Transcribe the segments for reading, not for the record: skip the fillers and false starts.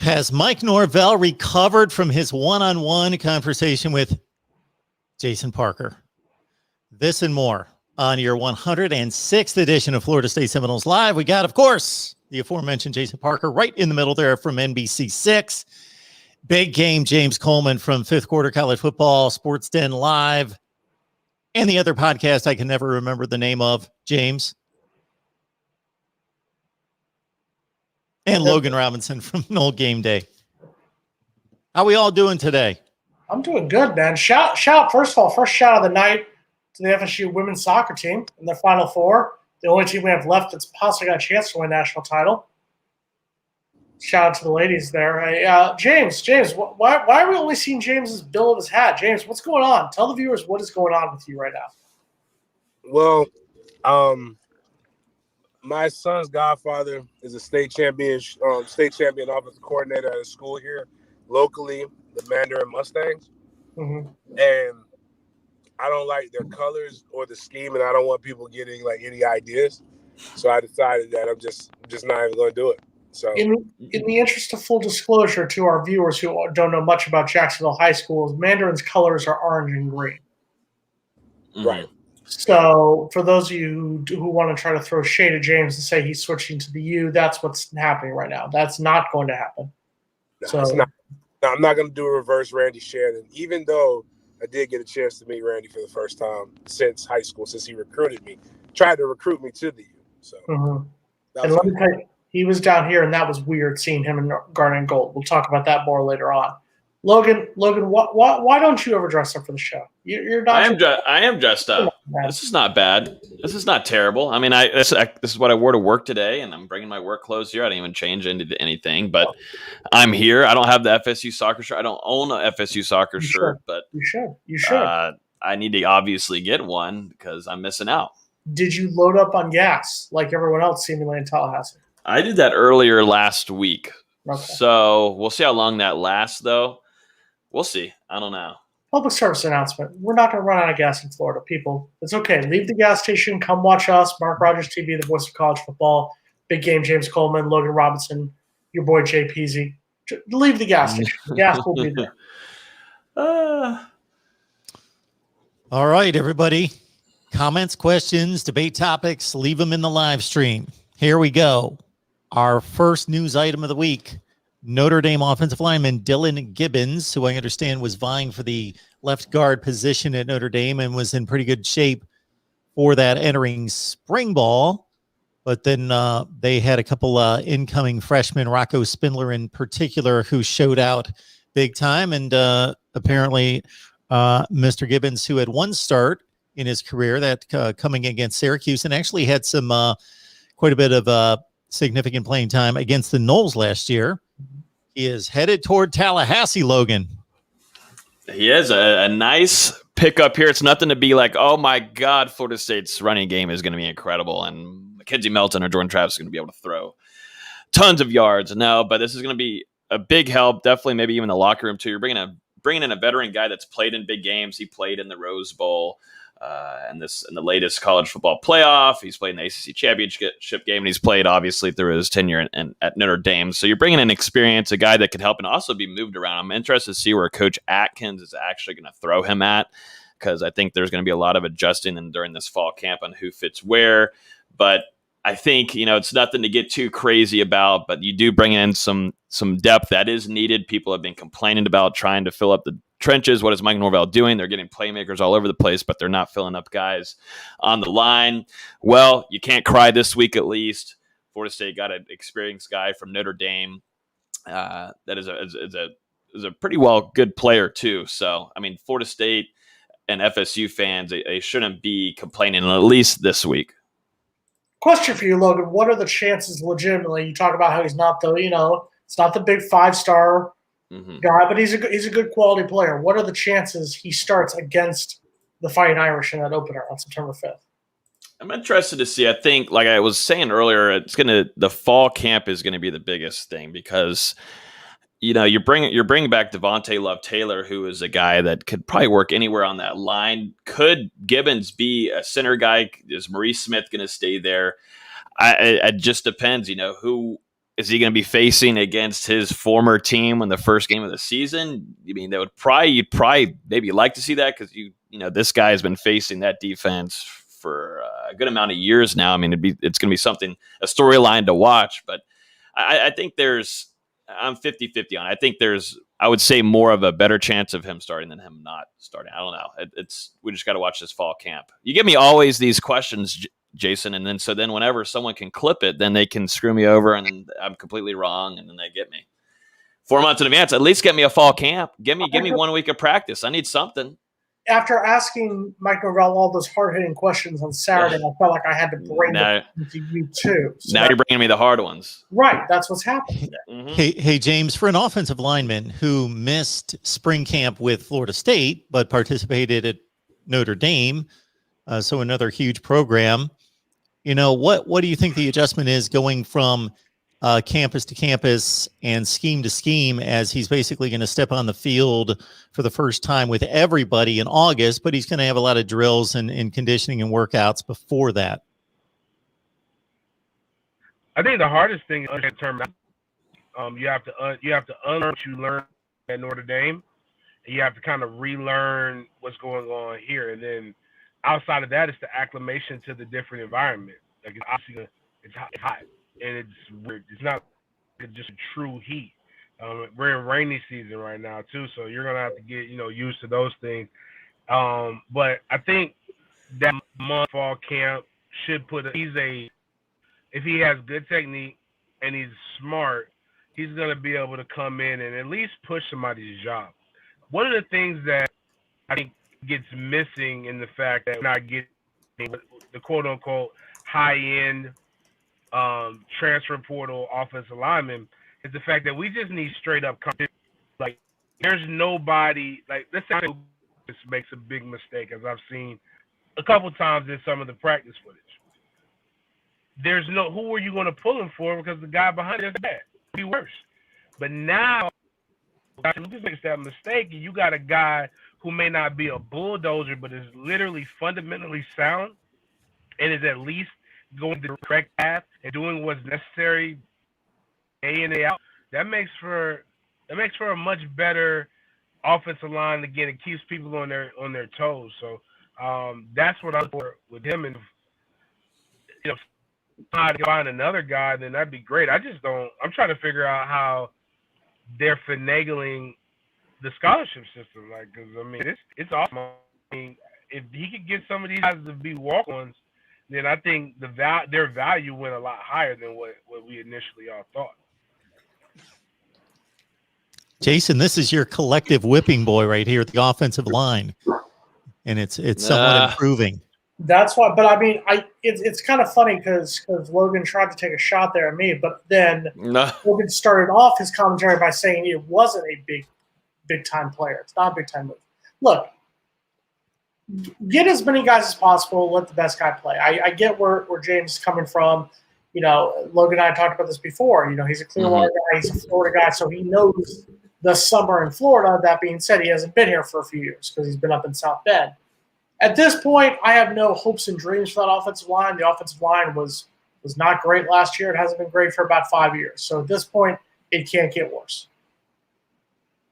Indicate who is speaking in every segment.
Speaker 1: Has Mike Norvell recovered from his one-on-one conversation with Jason Parker? This and more on your 106th edition of Florida State Seminoles Live. We got, of course, the aforementioned Jason Parker right in the middle there from NBC6. Big game James Coleman from Fifth Quarter College Football, Sports Den Live, and the other podcast I can never remember the name of, James. And Logan Robinson from Knoll Game Day. How we all doing today?
Speaker 2: I'm doing good, man. Shout, first of all, first shout of the night to the FSU women's soccer team in their Final Four. The only team we have left that's possibly got a chance to win a national title. Shout out to the ladies there. Hey, James, why are we only seeing James's bill of his hat? James, what's going on? Tell the viewers what is going on with you right now.
Speaker 3: Well, my son's godfather is a state champion offensive coordinator at a school here locally, the Mandarin Mustangs.
Speaker 2: Mm-hmm.
Speaker 3: And I don't like their colors or the scheme, and I don't want people getting like any ideas. So I decided that I'm just not even going to do it. So
Speaker 2: in the interest of full disclosure to our viewers who don't know much about Jacksonville High Schools, Mandarin's colors are orange and green.
Speaker 3: Right.
Speaker 2: So for those of you who want to try to throw shade at James and say he's switching to the U, that's what's happening right now. That's not going to happen.
Speaker 3: No, it's not. No, I'm not going to do a reverse Randy Shannon, even though I did get a chance to meet Randy for the first time since high school, since he recruited me, tried to recruit me to the U. So,
Speaker 2: and let me tell you, he was down here, and that was weird seeing him in garnet and gold. We'll talk about that more later on. Logan, why don't you ever dress up for the show? You're not.
Speaker 4: I am dressed up. This is not bad. This is not terrible. I mean, this is what I wore to work today, and I'm bringing my work clothes here. I didn't even change into anything, but I'm here. I don't have the FSU soccer shirt. I don't own a FSU soccer shirt, but
Speaker 2: you should.
Speaker 4: I need to obviously get one because I'm missing out.
Speaker 2: Did you load up on gas like everyone else seemingly in Tallahassee?
Speaker 4: I did that earlier last week.
Speaker 2: Okay.
Speaker 4: So we'll see how long that lasts, though. We'll see. I don't know.
Speaker 2: Public service announcement. We're not going to run out of gas in Florida, people. It's okay. Leave the gas station. Come watch us. MarkRogersTV, the voice of college football. Big game, James Coleman, Logan Robinson, your boy Jay Peasy. Leave the gas station. The gas will be there.
Speaker 1: All right, everybody. Comments, questions, debate topics, leave them in the live stream. Here we go. Our first news item of the week. Notre Dame offensive lineman Dylan Gibbons, who I understand was vying for the left guard position at Notre Dame and was in pretty good shape for that entering spring ball. But then they had a couple incoming freshmen, Rocco Spindler in particular, who showed out big time. And apparently Mr. Gibbons, who had one start in his career, that coming against Syracuse, and actually had some quite a bit of significant playing time against the Noles last year. He is headed toward Tallahassee, Logan.
Speaker 4: He is a nice pickup here. It's nothing to be like, oh, my God, Florida State's running game is going to be incredible, and Mackenzie Melton or Jordan Travis is going to be able to throw tons of yards. No, but this is going to be a big help, definitely maybe even the locker room, too. You're bringing in a veteran guy that's played in big games. He played in the Rose Bowl. And in the latest college football playoff, he's played in the ACC championship game, and he's played obviously through his tenure at Notre Dame. So you're bringing in experience, a guy that could help and also be moved around. I'm interested to see where Coach Atkins is actually going to throw him at, because I think there's going to be a lot of adjusting during this fall camp on who fits where. But I think, it's nothing to get too crazy about, but you do bring in some depth that is needed. People have been complaining about trying to fill up the trenches. What is Mike Norvell doing? They're getting playmakers all over the place, but they're not filling up guys on the line. Well, you can't cry this week, at least. Florida State got an experienced guy from Notre Dame that is a pretty good player too. So, I mean, Florida State and FSU fans, they shouldn't be complaining, at least this week.
Speaker 2: Question for you, Logan. What are the chances legitimately? You talk about how he's not it's not the big 5-star guy, but he's a good quality player. What are the chances he starts against the Fighting Irish in that opener on September 5th?
Speaker 4: I'm interested to see. I think, like I was saying earlier, the fall camp is gonna be the biggest thing, because you're bringing back Devontae Love-Taylor, who is a guy that could probably work anywhere on that line. Could Gibbons be a center guy? Is Maurice Smith going to stay there? It just depends, who is he going to be facing against his former team in the first game of the season? I mean, you'd probably maybe like to see that because this guy has been facing that defense for a good amount of years now. I mean, it's going to be a storyline to watch. But I think I'm 50-50 on it. I think I would say more of a better chance of him starting than him not starting. I don't know. We just got to watch this fall camp. You give me always these questions, Jason, and then whenever someone can clip it, then they can screw me over, and then I'm completely wrong, and then they get me 4 months in advance. At least get me a fall camp. Give me 1 week of practice. I need something.
Speaker 2: After asking Mike Norvell all those hard-hitting questions on Saturday, I felt like I had to bring them to you too. So
Speaker 4: now you're bringing me the hard ones.
Speaker 2: Right. That's what's happening there.
Speaker 4: Mm-hmm.
Speaker 1: Hey, James, for an offensive lineman who missed spring camp with Florida State but participated at Notre Dame, so another huge program, what do you think the adjustment is going from campus to campus and scheme to scheme, as he's basically going to step on the field for the first time with everybody in August, but he's going to have a lot of drills and conditioning and workouts before that?
Speaker 5: I think the hardest thing is to determine. You have to unlearn what you learned at Notre Dame, and you have to kind of relearn what's going on here. And then outside of that, it's the acclimation to the different environment. Like it's obviously it's hot. And it's weird. It's not just a true heat. We're in rainy season right now too, so you're gonna have to get used to those things. But I think that month fall camp should if he has good technique and he's smart, he's gonna be able to come in and at least push somebody's job. One of the things that I think gets missing in the fact that we're not getting the quote unquote high end transfer portal offensive lineman is the fact that we just need straight up competition. Like there's nobody, like let's say this makes a big mistake, as I've seen a couple times in some of the practice footage. There's who are you going to pull him for, because the guy behind it is bad. It'd be worse. But now Lucas makes that mistake, and you got a guy who may not be a bulldozer, but is literally fundamentally sound and is at least going the correct path and doing what's necessary day in, day out. That makes for a much better offensive line. Again, it keeps people on their toes. So that's what I'm for with him. And if I find another guy, then that'd be great. I'm trying to figure out how they're finagling the scholarship system. Like, because I mean, it's awesome. I mean, if he could get some of these guys to be walk-ons, then I think their value went a lot higher than what we initially all thought.
Speaker 1: Jason, this is your collective whipping boy right here at the offensive line, and it's somewhat improving.
Speaker 2: That's why, but I mean, it's kind of funny because Logan tried to take a shot there at me, but then Logan started off his commentary by saying it wasn't a big time player. It's not a big time move. Look, get as many guys as possible. Let the best guy play. I get where James is coming from. Logan and I talked about this before. He's a Clearwater guy. He's a Florida guy, so he knows the summer in Florida. That being said, he hasn't been here for a few years because he's been up in South Bend. At this point, I have no hopes and dreams for that offensive line. The offensive line was not great last year. It hasn't been great for about 5 years. So at this point, it can't get worse.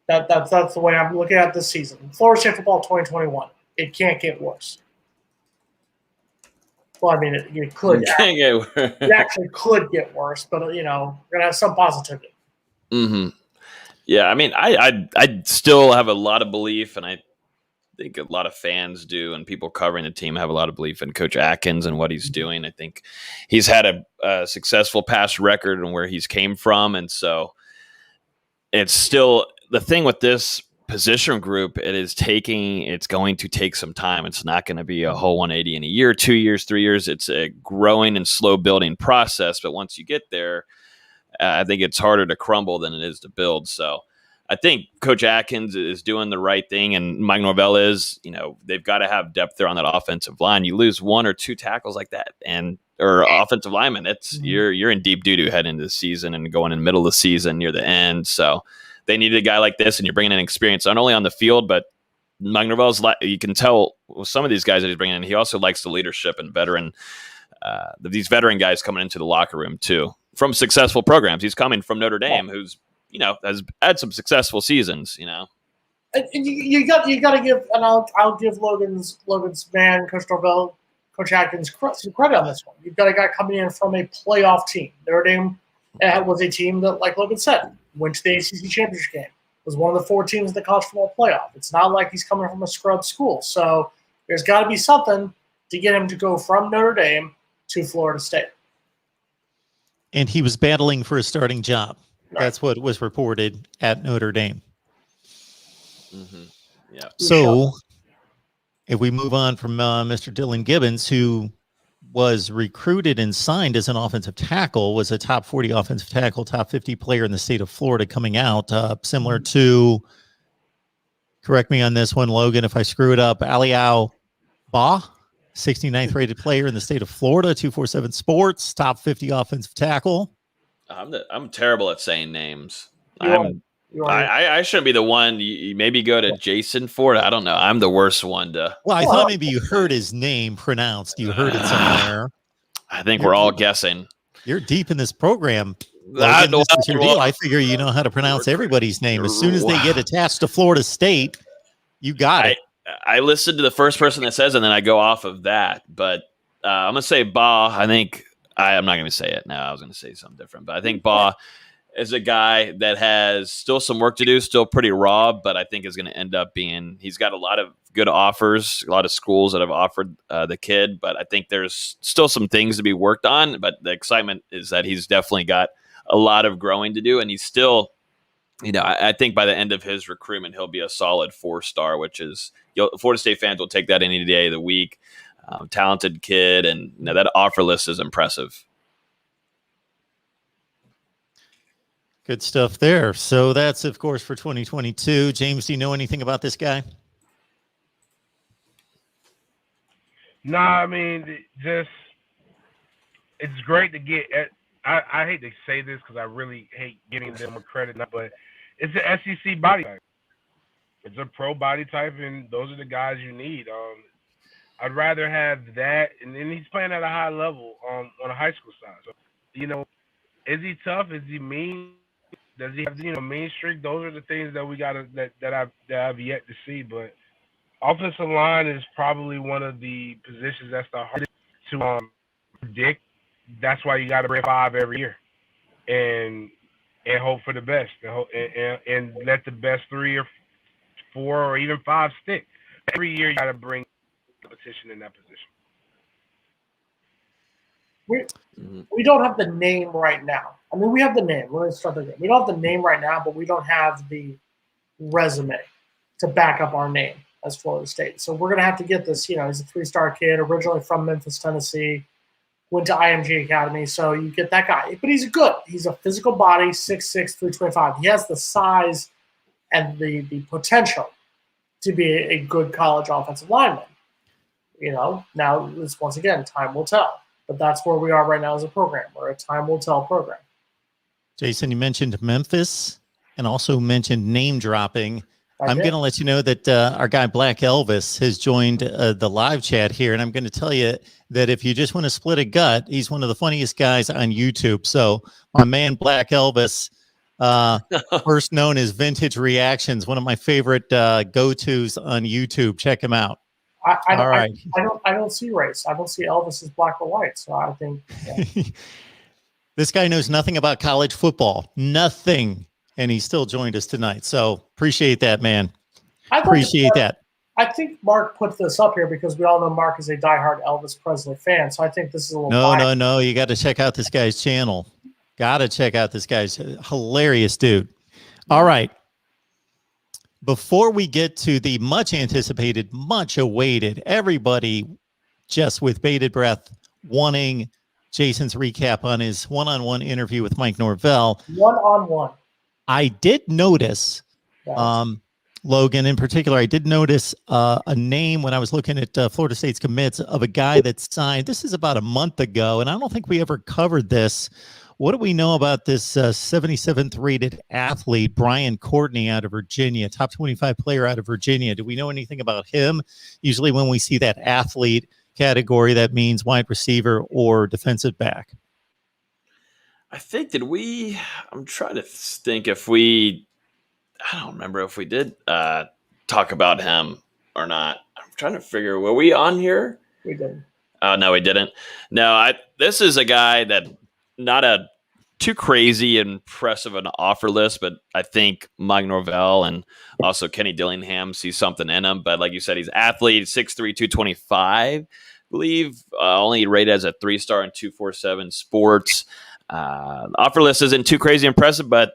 Speaker 2: That's the way I'm looking at this season. Florida State football 2021. It can't get worse. Well, I mean, it could. It actually could get worse, but we're gonna have some positivity.
Speaker 4: Mm-hmm. Yeah, I mean, I still have a lot of belief, and I think a lot of fans do, and people covering the team have a lot of belief in Coach Atkins and what he's doing. I think he's had a successful past record and where he's came from, and so it's still the thing with this position group. It's going to take some time. It's not going to be a whole 180 in a year, 2 years, 3 years. It's a growing and slow building process. But once you get there, I think it's harder to crumble than it is to build. So I think Coach Atkins is doing the right thing, and Mike Norvell is. They've got to have depth there on that offensive line. You lose one or two tackles like that, or offensive lineman, you're in deep doo-doo heading into the season and going in the middle of the season near the end. So they needed a guy like this, and you're bringing in experience not only on the field, but Mike Norvell's. You can tell with some of these guys that he's bringing in, he also likes the leadership and these veteran guys coming into the locker room too. from successful programs. He's coming from Notre Dame, who's, has had some successful seasons,
Speaker 2: And you got to give, and I'll give Logan's man, Coach Norvell, Coach Atkins, some credit on this one. You've got a guy coming in from a playoff team. Notre Dame was a team that, like Logan said, went to the ACC championship game. Was one of the 4 teams in the college football playoff. It's not like he's coming from a scrub school. So there's got to be something to get him to go from Notre Dame to Florida State.
Speaker 1: And he was battling for a starting job.
Speaker 2: Right.
Speaker 1: That's what was reported at Notre Dame.
Speaker 4: Mm-hmm. Yeah.
Speaker 1: So if we move on from Mr. Dylan Gibbons, who was recruited and signed as an offensive tackle, was a top 40 offensive tackle, top 50 player in the state of Florida coming out, similar to, correct me on this one, Logan, if I screw it up, Aliau Ba, 69th rated player in the state of Florida, 247 Sports, top 50 offensive tackle.
Speaker 4: I'm terrible at saying names.
Speaker 2: I
Speaker 4: I shouldn't be the one. You maybe go to Jason Ford. I don't know. I'm the worst one to.
Speaker 1: Well, I thought maybe you heard his name pronounced. You heard it somewhere.
Speaker 4: I think we're all guessing.
Speaker 1: You're deep in this program. Logan, this is your deal. I figure you know how to pronounce everybody's name. As soon as they get attached to Florida State, you got it.
Speaker 4: I listen to the first person that says, and then I go off of that. But I'm gonna say Ba. I think I'm not gonna say it now. I was gonna say something different, but I think Ba is a guy that has still some work to do, still pretty raw, but I think is going to end up being, he's got a lot of good offers, a lot of schools that have offered the kid, but I think there's still some things to be worked on. But the excitement is that he's definitely got a lot of growing to do. And he's still, I think by the end of his recruitment, he'll be a solid 4-star, which is, Florida State fans will take that any day of the week. Talented kid. And that offer list is impressive.
Speaker 1: Good stuff there. So that's, of course, for 2022. James, do you know anything about this guy?
Speaker 5: No, I mean, it's great to get. I hate to say this because I really hate giving them a credit, but it's an SEC body type. It's a pro body type, and those are the guys you need. I'd rather have that, and then he's playing at a high level on a high school side. So, is he tough? Is he mean? Does he have mean streak? Those are the things that we gotta that I've yet to see. But offensive line is probably one of the positions that's the hardest to predict. That's why you got to bring 5 every year, and hope for the best, and let the best 3 or 4 or even 5 stick. Every year you got to bring competition in that position.
Speaker 2: We don't have the name right now. I mean, we have the name. Let's start there. We don't have the name right now, but we don't have the resume to back up our name as Florida State. So we're going to have to get this. He's a 3-star kid, originally from Memphis, Tennessee, went to IMG Academy. So you get that guy. But he's a physical body, 6'6", 325. He has the size and the potential to be a good college offensive lineman. Now, this, once again, time will tell. But that's where we are right now as a program. We're a time will tell program.
Speaker 1: Jason, you mentioned Memphis and also mentioned name dropping. I'm going to let you know that our guy Black Elvis has joined the live chat here. And I'm going to tell you that if you just want to split a gut, he's one of the funniest guys on YouTube. So my man Black Elvis, first known as Vintage Reactions, one of my favorite go-tos on YouTube. Check him out.
Speaker 2: I don't see race. I don't see Elvis as black or white. So I think
Speaker 1: this guy knows nothing about college football, nothing, and he still joined us tonight. So appreciate that, man. Appreciate that.
Speaker 2: I think Mark put this up here because we all know Mark is a diehard Elvis Presley fan. So I think this is a little.
Speaker 1: No. You got to check out this guy's channel. Got to check out this guy's hilarious dude. All right. Before we get to the much anticipated, much awaited, everybody just with bated breath wanting Jason's recap on his one-on-one interview with Mike Norvell.
Speaker 2: One-on-one.
Speaker 1: I did notice, Logan in particular, I did notice a name when I was looking at Florida State's commits of a guy that signed. This is about a month ago, and I don't think we ever covered this. What do we know about this 77th rated athlete, Brian Courtney out of Virginia, top 25 player out of Virginia? Do we know anything about him? Usually when we see that athlete category, that means wide receiver or defensive back.
Speaker 4: I think I'm trying to think if we. I don't remember if we did talk about him or not. I'm trying to figure. Were we on here?
Speaker 2: We did.
Speaker 4: Oh no, we didn't. No, this is a guy that not a too crazy impressive an offer list, but I think Mike Norvell and also Kenny Dillingham see something in him. But like you said, he's athlete, 6'3", 225. I believe only rated as a 3-star in 247 Sports. Offer list isn't too crazy impressive, but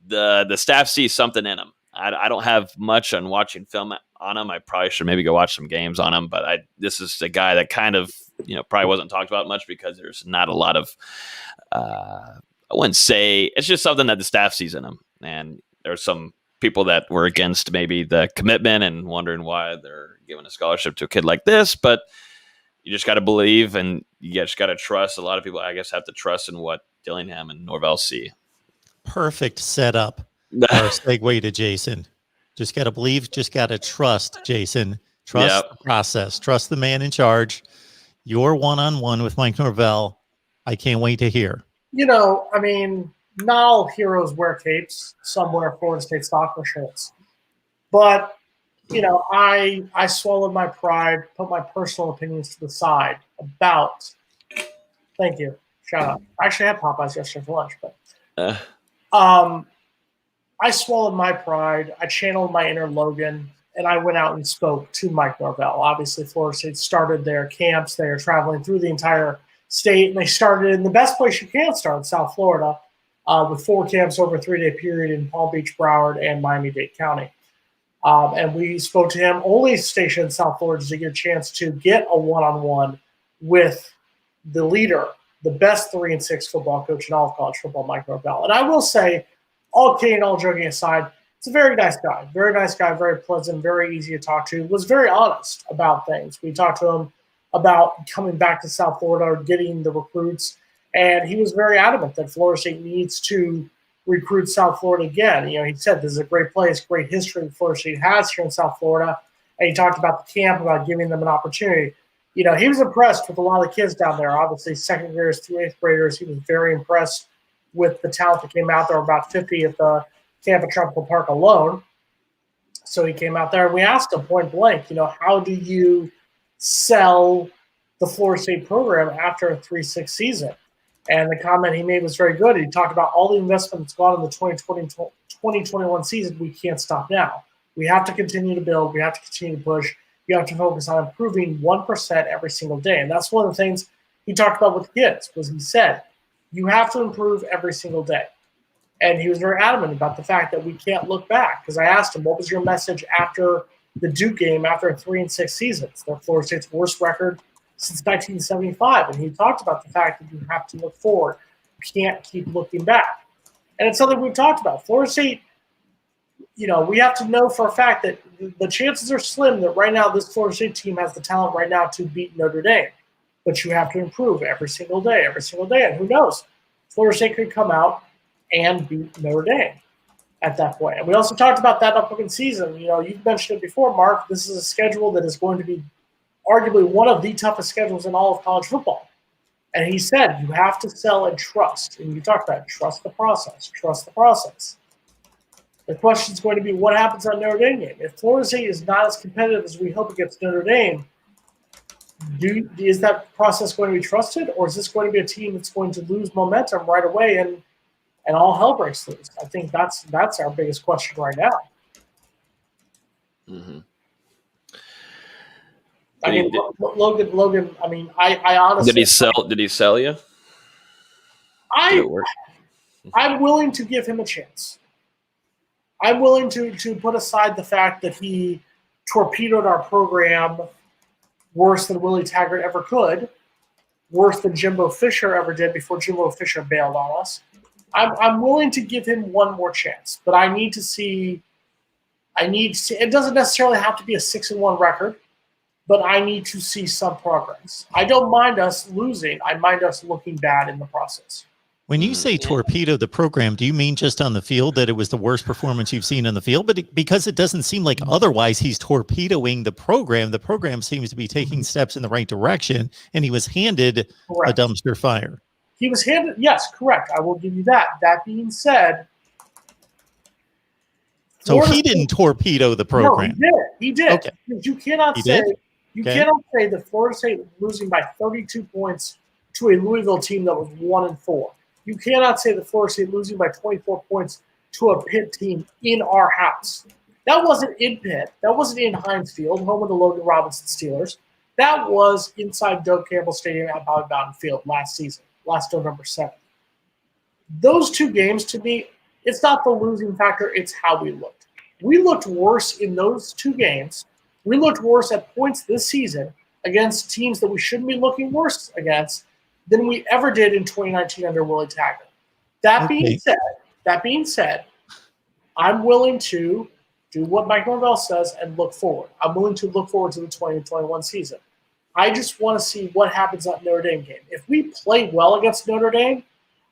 Speaker 4: the staff sees something in him. I don't have much on watching film on him. I probably should maybe go watch some games on him, but this is a guy that kind of, probably wasn't talked about much because there's not a lot of, I wouldn't say, it's just something that the staff sees in him. And there's some people that were against maybe the commitment and wondering why they're giving a scholarship to a kid like this, but you just got to believe and you just got to trust. A lot of people, I guess, have to trust in what Dillingham and Norvell see.
Speaker 1: Perfect setup. Our segue to Jason. Just got to believe, just got to trust, Jason. Trust the process. Trust the man in charge. Your one-on-one with Mike Norvell. I can't wait to hear.
Speaker 2: Not all heroes wear capes. Some wear Florida State soccer shirts. But, I swallowed my pride, put my personal opinions to the side about – thank you. Shout out. I actually had Popeyes yesterday for lunch. But I swallowed my pride. I channeled my inner Logan, and I went out and spoke to Mike Norvell. Obviously, Florida State started their camps. They are traveling through the entire state, and they started in the best place you can start, South Florida, with 4 camps over a 3-day period in Palm Beach, Broward, and Miami-Dade County. And we spoke to him, only stationed in South Florida, to get a chance to get a one-on-one with the leader, the best 3-6 football coach in all of college football, Mike Norvell. And I will say, all kidding, all joking aside, it's a very nice guy, very pleasant, very easy to talk to. Was very honest about things. We talked to him about coming back to South Florida or getting the recruits, and he was very adamant that Florida State needs to recruit South Florida again. He said this is a great place, great history Florida State has here in South Florida, and he talked about the camp, about giving them an opportunity. He was impressed with a lot of the kids down there, obviously second graders through 8th graders. He was very impressed with the talent that came out there, about 50 at the camp at Tropical Park alone. So he came out there, and we asked him point blank, how do you sell the Florida State program after a 3-6 season? And the comment he made was very good. He talked about all the investment that's gone in the 2021 season. We can't stop now. We have to continue to build. We have to continue to push. You have to focus on improving 1% every single day. And that's one of the things he talked about with the kids, was he said, you have to improve every single day. And he was very adamant about the fact that we can't look back, because I asked him, what was your message after the Duke game, after 3-6 seasons? They're Florida State's worst record since 1975. And he talked about the fact that you have to look forward. You can't keep looking back. And it's something we've talked about. Florida State, we have to know for a fact that the chances are slim that right now this Florida State team has the talent right now to beat Notre Dame. But you have to improve every single day. And who knows? Florida State could come out and beat Notre Dame at that point. And we also talked about that upcoming season. You've mentioned it before, Mark. This is a schedule that is going to be arguably one of the toughest schedules in all of college football. And he said, you have to sell and trust. And you talked about trust the process. The question is going to be, what happens on Notre Dame game? If Florida State is not as competitive as we hope against Notre Dame, is that process going to be trusted, or is this going to be a team that's going to lose momentum right away and all hell breaks loose? I think that's our biggest question right now.
Speaker 4: Mm-hmm.
Speaker 2: Logan. I honestly.
Speaker 4: Did he sell you?
Speaker 2: I'm willing to give him a chance. I'm willing to put aside the fact that he torpedoed our program worse than Willie Taggart ever could, worse than Jimbo Fisher ever did before Jimbo Fisher bailed on us. I'm willing to give him one more chance, but I need to see. It doesn't necessarily have to be a 6-1 record, but I need to see some progress. I don't mind us losing. I mind us looking bad in the process.
Speaker 1: When you say torpedo the program, do you mean just on the field that it was the worst performance you've seen on the field? But because it doesn't seem like otherwise he's torpedoing the program. The program seems to be taking steps in the right direction, and he was handed a dumpster fire.
Speaker 2: He was handed, yes, correct. I will give you that. That being said,
Speaker 1: So
Speaker 2: Florida
Speaker 1: he didn't torpedo the
Speaker 2: No,
Speaker 1: program.
Speaker 2: he did. He did.
Speaker 1: Okay.
Speaker 2: Because you cannot
Speaker 1: He
Speaker 2: say
Speaker 1: did?
Speaker 2: you
Speaker 1: Okay.
Speaker 2: cannot say that Florida State losing by 32 points to a Louisville team that was 1-4. You cannot say that Florida State losing by 24 points to a Pitt team in our house. That wasn't in Pitt. That wasn't in Heinz Field, home of the Logan Robinson Steelers. That was inside Doug Campbell Stadium at Bobby Bowden Field last season, last November 7th. Those two games, to me, it's not the losing factor, it's how we looked. We looked worse in those two games. We looked worse at points this season against teams that we shouldn't be looking worse against than we ever did in 2019 under Willie Taggart. That being said, I'm willing to do what Mike Norvell says and look forward. I'm willing to look forward to the 2021 season. I just want to see what happens at Notre Dame game. If we play well against Notre Dame,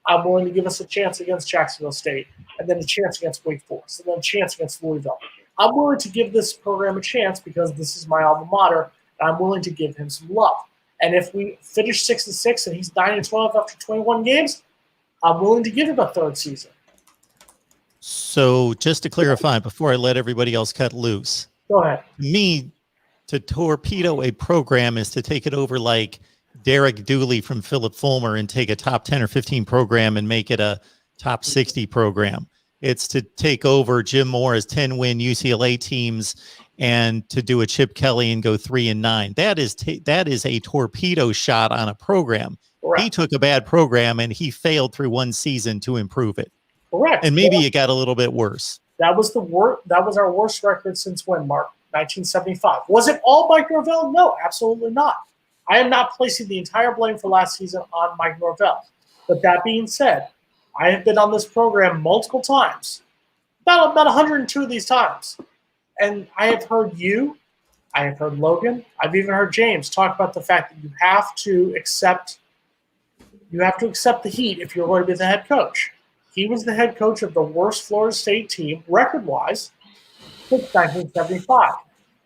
Speaker 2: I'm willing to give us a chance against Jacksonville State, and then a chance against Wake Forest, and then a chance against Louisville. I'm willing to give this program a chance because this is my alma mater, and I'm willing to give him some love. And if we finish 6-6 and he's 9-12 after 21 games, I'm willing to give him a third season.
Speaker 1: So just to clarify, before I let everybody else cut loose,
Speaker 2: Go ahead.
Speaker 1: me to torpedo a program is to take it over like Derek Dooley from Philip Fulmer and take a top 10 or 15 program and make it a top 60 program. It's to take over Jim Moore's 10-win UCLA teams and to do a Chip Kelly and go 3-9. That is a torpedo shot on a program.
Speaker 2: Correct.
Speaker 1: He took a bad program and he failed through one season to improve it.
Speaker 2: Correct.
Speaker 1: And maybe it got a little bit worse.
Speaker 2: That was the worst. That was our worst record since when, Mark? 1975. Was it all Mike Norvell? No, absolutely not. I am not placing the entire blame for last season on Mike Norvell. But that being said, I have been on this program multiple times, about 102 of these times. And I have heard you, I have heard Logan, I've even heard James talk about the fact that you have to accept the heat if you're going to be the head coach. He was the head coach of the worst Florida State team, record-wise, since 1975.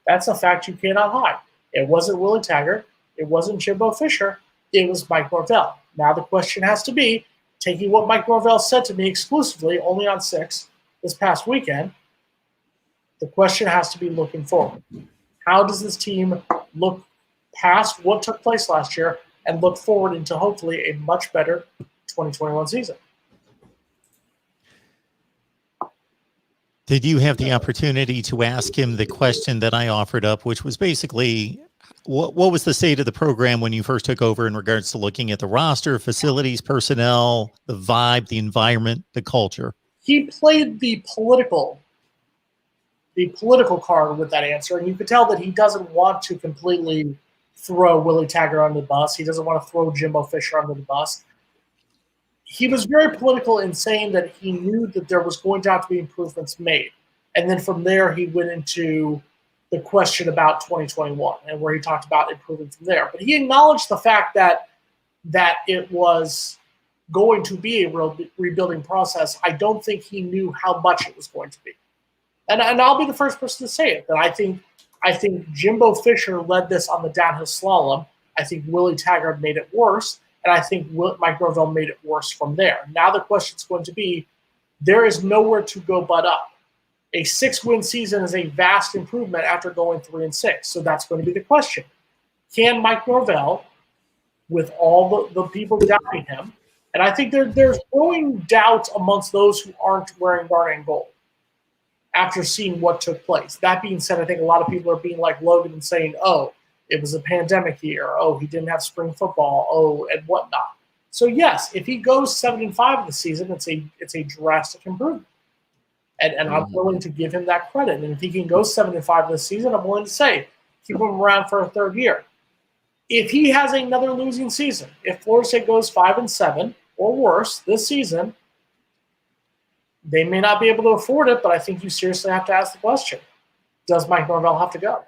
Speaker 2: That's a fact you cannot hide. It wasn't Willie Taggart. It wasn't Jimbo Fisher. It was Mike Norvell. Now the question has to be, taking what Mike Norvell said to me exclusively, only on 6 this past weekend, the question has to be looking forward. How does this team look past what took place last year and look forward into hopefully a much better 2021 season?
Speaker 1: Did you have the opportunity to ask him the question that I offered up, which was basically, what was the state of the program when you first took over in regards to looking at the roster, facilities, personnel, the vibe, the environment, the culture?
Speaker 2: He played the political card with that answer, and you could tell that he doesn't want to completely throw Willie Taggart under the bus. He doesn't want to throw Jimbo Fisher under the bus. He was very political in saying that he knew that there was going to have to be improvements made. And then from there, he went into the question about 2021 and where he talked about improving from there. But he acknowledged the fact that it was going to be a real rebuilding process. I don't think he knew how much it was going to be. And I'll be the first person to say it, that I think Jimbo Fisher led this on the downhill slalom. I think Willie Taggart made it worse. And I think Mike Norvell made it worse from there. Now the question is going to be, there is nowhere to go but up. A 6-win season is a vast improvement after going 3-6. So that's going to be the question. Can Mike Norvell, with all the people doubting him, and I think there's growing doubt amongst those who aren't wearing garnet and gold after seeing what took place. That being said, I think a lot of people are being like Logan and saying, oh, it was a pandemic year. Oh, he didn't have spring football. Oh, and whatnot. So yes, if he goes 7-5 in the season, it's a drastic improvement, and I'm willing to give him that credit. And if he can go 7-5 this season, I'm willing to say keep him around for a third year. If he has another losing season, if Florida State goes 5-7 or worse this season, they may not be able to afford it. But I think you seriously have to ask the question: does Mike Norvell have to go?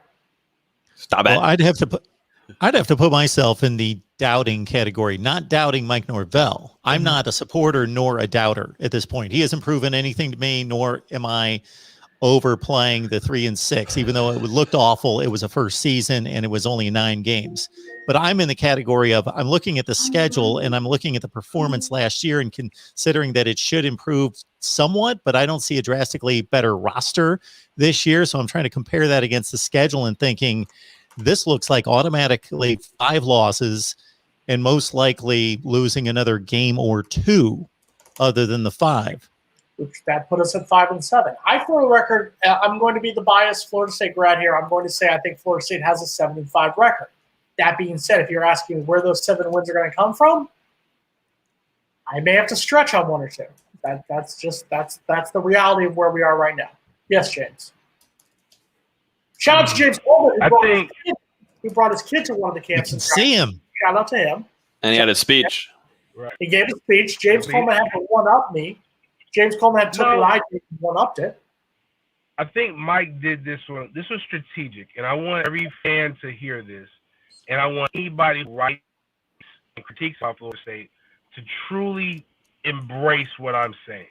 Speaker 4: Stop it.
Speaker 1: Well, I'd have to put myself in the doubting category, not doubting Mike Norvell. I'm not a supporter nor a doubter at this point. He hasn't proven anything to me, nor am I over playing the 3-6, even though it looked awful. It was a first season and it was only 9 games. But I'm in the category of I'm looking at the schedule and I'm looking at the performance last year and considering that it should improve somewhat, but I don't see a drastically better roster this year. So I'm trying to compare that against the schedule and thinking this looks like automatically 5 losses and most likely losing another game or 2 other than the 5.
Speaker 2: Which that put us at 5-7. For the record, I'm going to be the biased Florida State grad here. I'm going to say I think Florida State has a 7-5 record. That being said, if you're asking where those 7 wins are going to come from, I may have to stretch on 1 or 2. That's the reality of where we are right now. Yes, James. Shout out to James Coleman, who brought his kid to one of the
Speaker 1: You
Speaker 2: camps.
Speaker 1: can see him.
Speaker 2: Shout out to him.
Speaker 4: And he had a speech.
Speaker 5: Right.
Speaker 2: He gave a speech. James Coleman had to one-up me. James Coleman had took what I did and one-upped it.
Speaker 5: I think Mike did this one. This was strategic, and I want every fan to hear this, and I want anybody who writes and critiques off Florida State to truly embrace what I'm saying.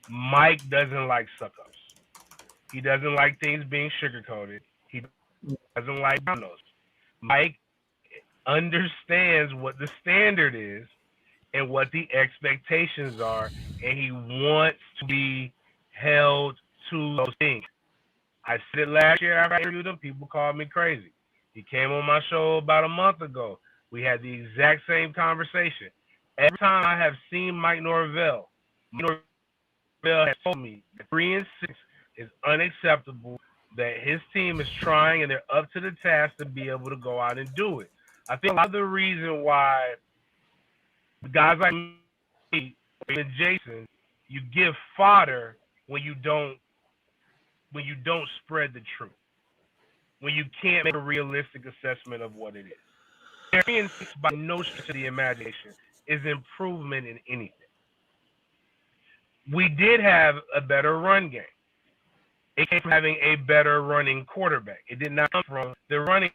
Speaker 5: Mike doesn't like suck-ups. He doesn't like things being sugar-coated. He doesn't like brown-nose. Mike understands what the standard is and what the expectations are, and he wants to be held to those things. I said it last year after I interviewed him. People called me crazy. He came on my show about a month ago. We had the exact same conversation. Every time I have seen Mike Norvell has told me that 3-6 is unacceptable, that his team is trying and they're up to the task to be able to go out and do it. I think a lot of the reason why guys like me and Jason, you give fodder when you don't spread the truth, when you can't make a realistic assessment of what it is. 3-6 by no stretch of the imagination is improvement in anything. We did have a better run game. It came from having a better running quarterback. It did not come from the running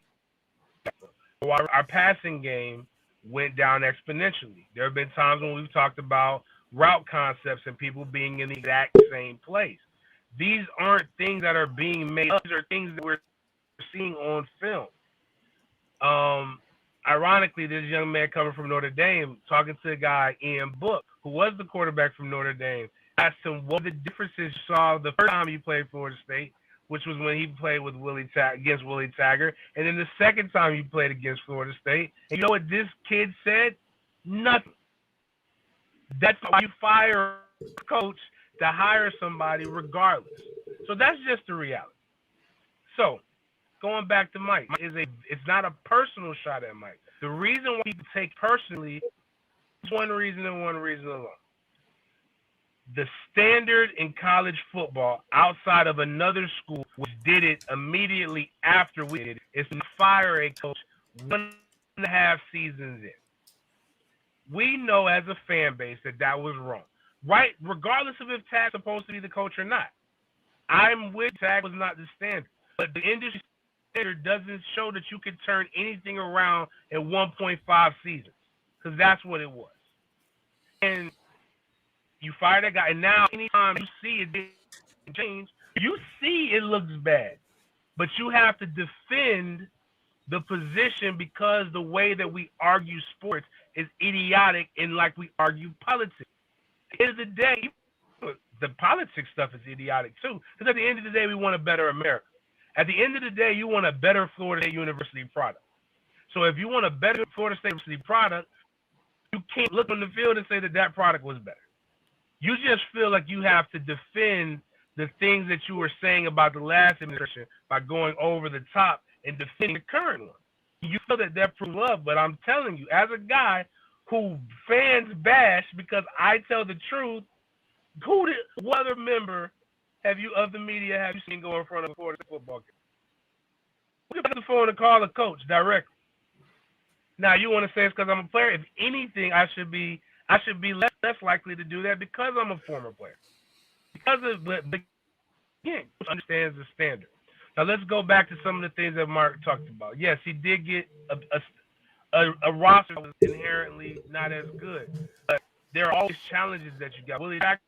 Speaker 5: game. Our passing game went down exponentially. There have been times when we've talked about route concepts and people being in the exact same place. These aren't things that are being made up. These are things that we're seeing on film. Ironically, this young man coming from Notre Dame, talking to a guy, Ian Book, who was the quarterback from Notre Dame, asked him what the differences you saw the first time you played Florida State, which was when he played with against Willie Taggart, and then the second time you played against Florida State. And you know what this kid said? Nothing. That's why you fire a coach to hire somebody regardless. So that's just the reality. So going back to Mike, it's not a personal shot at Mike. The reason why people take personally is one reason and one reason alone. The standard in college football outside of another school, which did it immediately after we did it, is to fire a coach 1.5 seasons in. We know as a fan base that was wrong, right? Regardless of if Tag's supposed to be the coach or not. I'm with Tag was not the standard, but the industry standard doesn't show that you can turn anything around in 1.5 seasons, because that's what it was. And you fire that guy, and now anytime you see it change, you see it looks bad, but you have to defend the position because the way that we argue sports is idiotic and like we argue politics. At the end of the day, the politics stuff is idiotic too, because at the end of the day, we want a better America. At the end of the day, you want a better Florida State University product. So if you want a better Florida State University product, you can't look on the field and say that product was better. You just feel like you have to defend the things that you were saying about the last administration by going over the top and defending the current one. You feel that proves love, but I'm telling you, as a guy who fans bash because I tell the truth, what other member of the media have you seen go in front of a Florida football game? Who gets the phone and call a coach directly? Now you want to say it's because I'm a player? If anything, I should be less likely to do that because I'm a former player. Because of the again, understands the standard. Now let's go back to some of the things that Mark talked about. Yes, he did get a roster that was inherently not as good, but there are always challenges that you got. Willie Taggart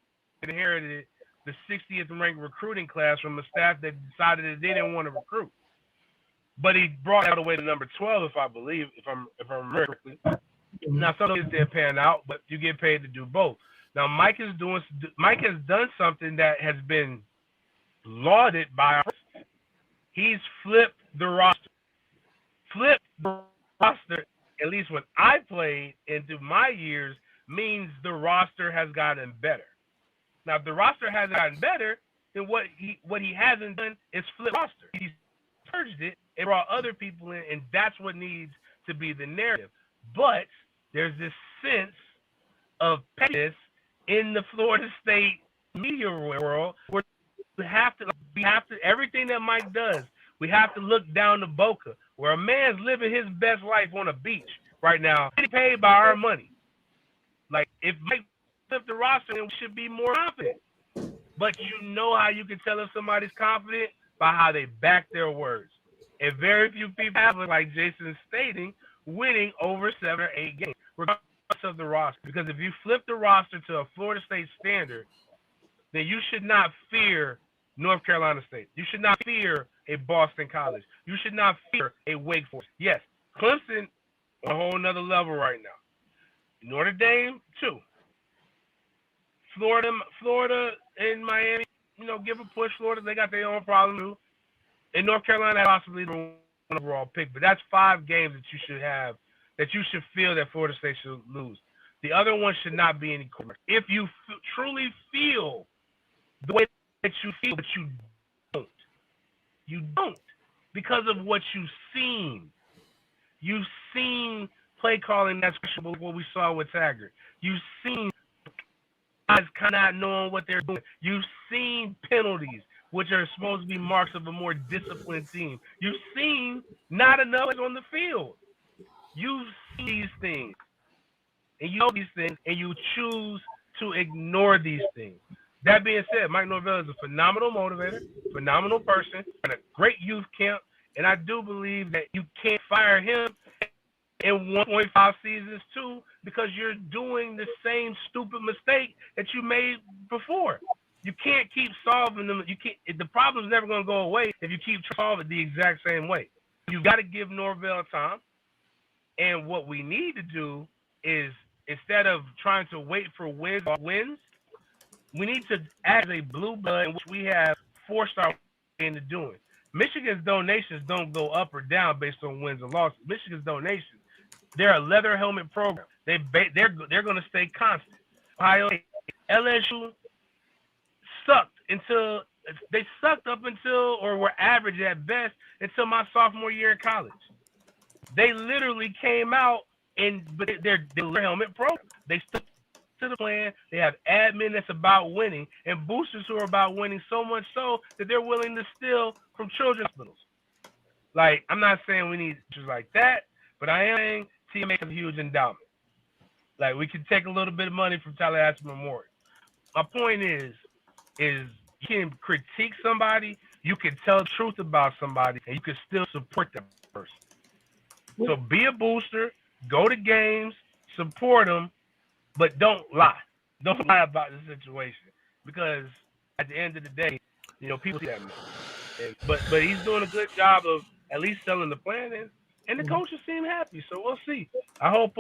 Speaker 5: inherited the 60th ranked recruiting class from a staff that decided that they didn't want to recruit. But he brought out away to number 12, if I remember correctly. Now some of these didn't pan out, but you get paid to do both. Now Mike has done something that has been lauded by our president. He's flipped the roster. Flipped the roster, at least when I played into my years, means the roster has gotten better. Now, if the roster hasn't gotten better, then what he hasn't done is flip the roster. He's purged it and brought other people in, and that's what needs to be the narrative. But there's this sense of pettiness in the Florida State media world where we have to everything that Mike does, we have to look down to Boca, where a man's living his best life on a beach right now, getting paid by our money. Like, if Mike flipped the roster, then we should be more confident. But you know how you can tell if somebody's confident? By how they back their words. And very few people have it, like Jason's stating, winning over 7 or 8 games, regardless of the roster. Because if you flip the roster to a Florida State standard, then you should not fear North Carolina State. You should not fear a Boston College. You should not fear a Wake Forest. Yes, Clemson on a whole nother level right now. Notre Dame, too. Florida and Miami, give a push. Florida, they got their own problem too. And North Carolina, possibly the one overall pick. But that's 5 games that you should have, that you should feel that Florida State should lose. The other one should not be any corner. If you truly feel the way that you feel, but you don't, because of what you've seen. You've seen play calling that's questionable, what we saw with Taggart. You've seen guys kind of not knowing what they're doing. You've seen penalties, which are supposed to be marks of a more disciplined team. You've seen not enough on the field. You've seen these things, and you know these things, and you choose to ignore these things. That being said, Mike Norvell is a phenomenal motivator, phenomenal person, and a great youth camp, and I do believe that you can't fire him in 1.5 seasons too, because you're doing the same stupid mistake that you made before. You can't keep solving them. You can't. The problem's never going to go away if you keep solving it the exact same way. You've got to give Norvell time. And what we need to do is, instead of trying to wait for wins, we need to add a blue blood in which we have forced our way into doing. Michigan's donations don't go up or down based on wins and losses. Michigan's donations, they're a leather helmet program. They're going to stay constant. Ohio State, LSU sucked up until, or were average at best, until my sophomore year in college. They literally came out but they're leather helmet program. They stuck to the plan. They have admin that's about winning and boosters who are about winning, so much so that they're willing to steal from children's hospitals. Like, I'm not saying we need just like that, but I am saying TMA has a huge endowment. Like, we can take a little bit of money from Tallahassee Memorial. My point is you can critique somebody, you can tell the truth about somebody, and you can still support that person. So be a booster, go to games, support them, but don't lie. Don't lie about the situation, because at the end of the day, people see that man. But he's doing a good job of at least selling the plan, and the coaches seem happy. So we'll see. I hope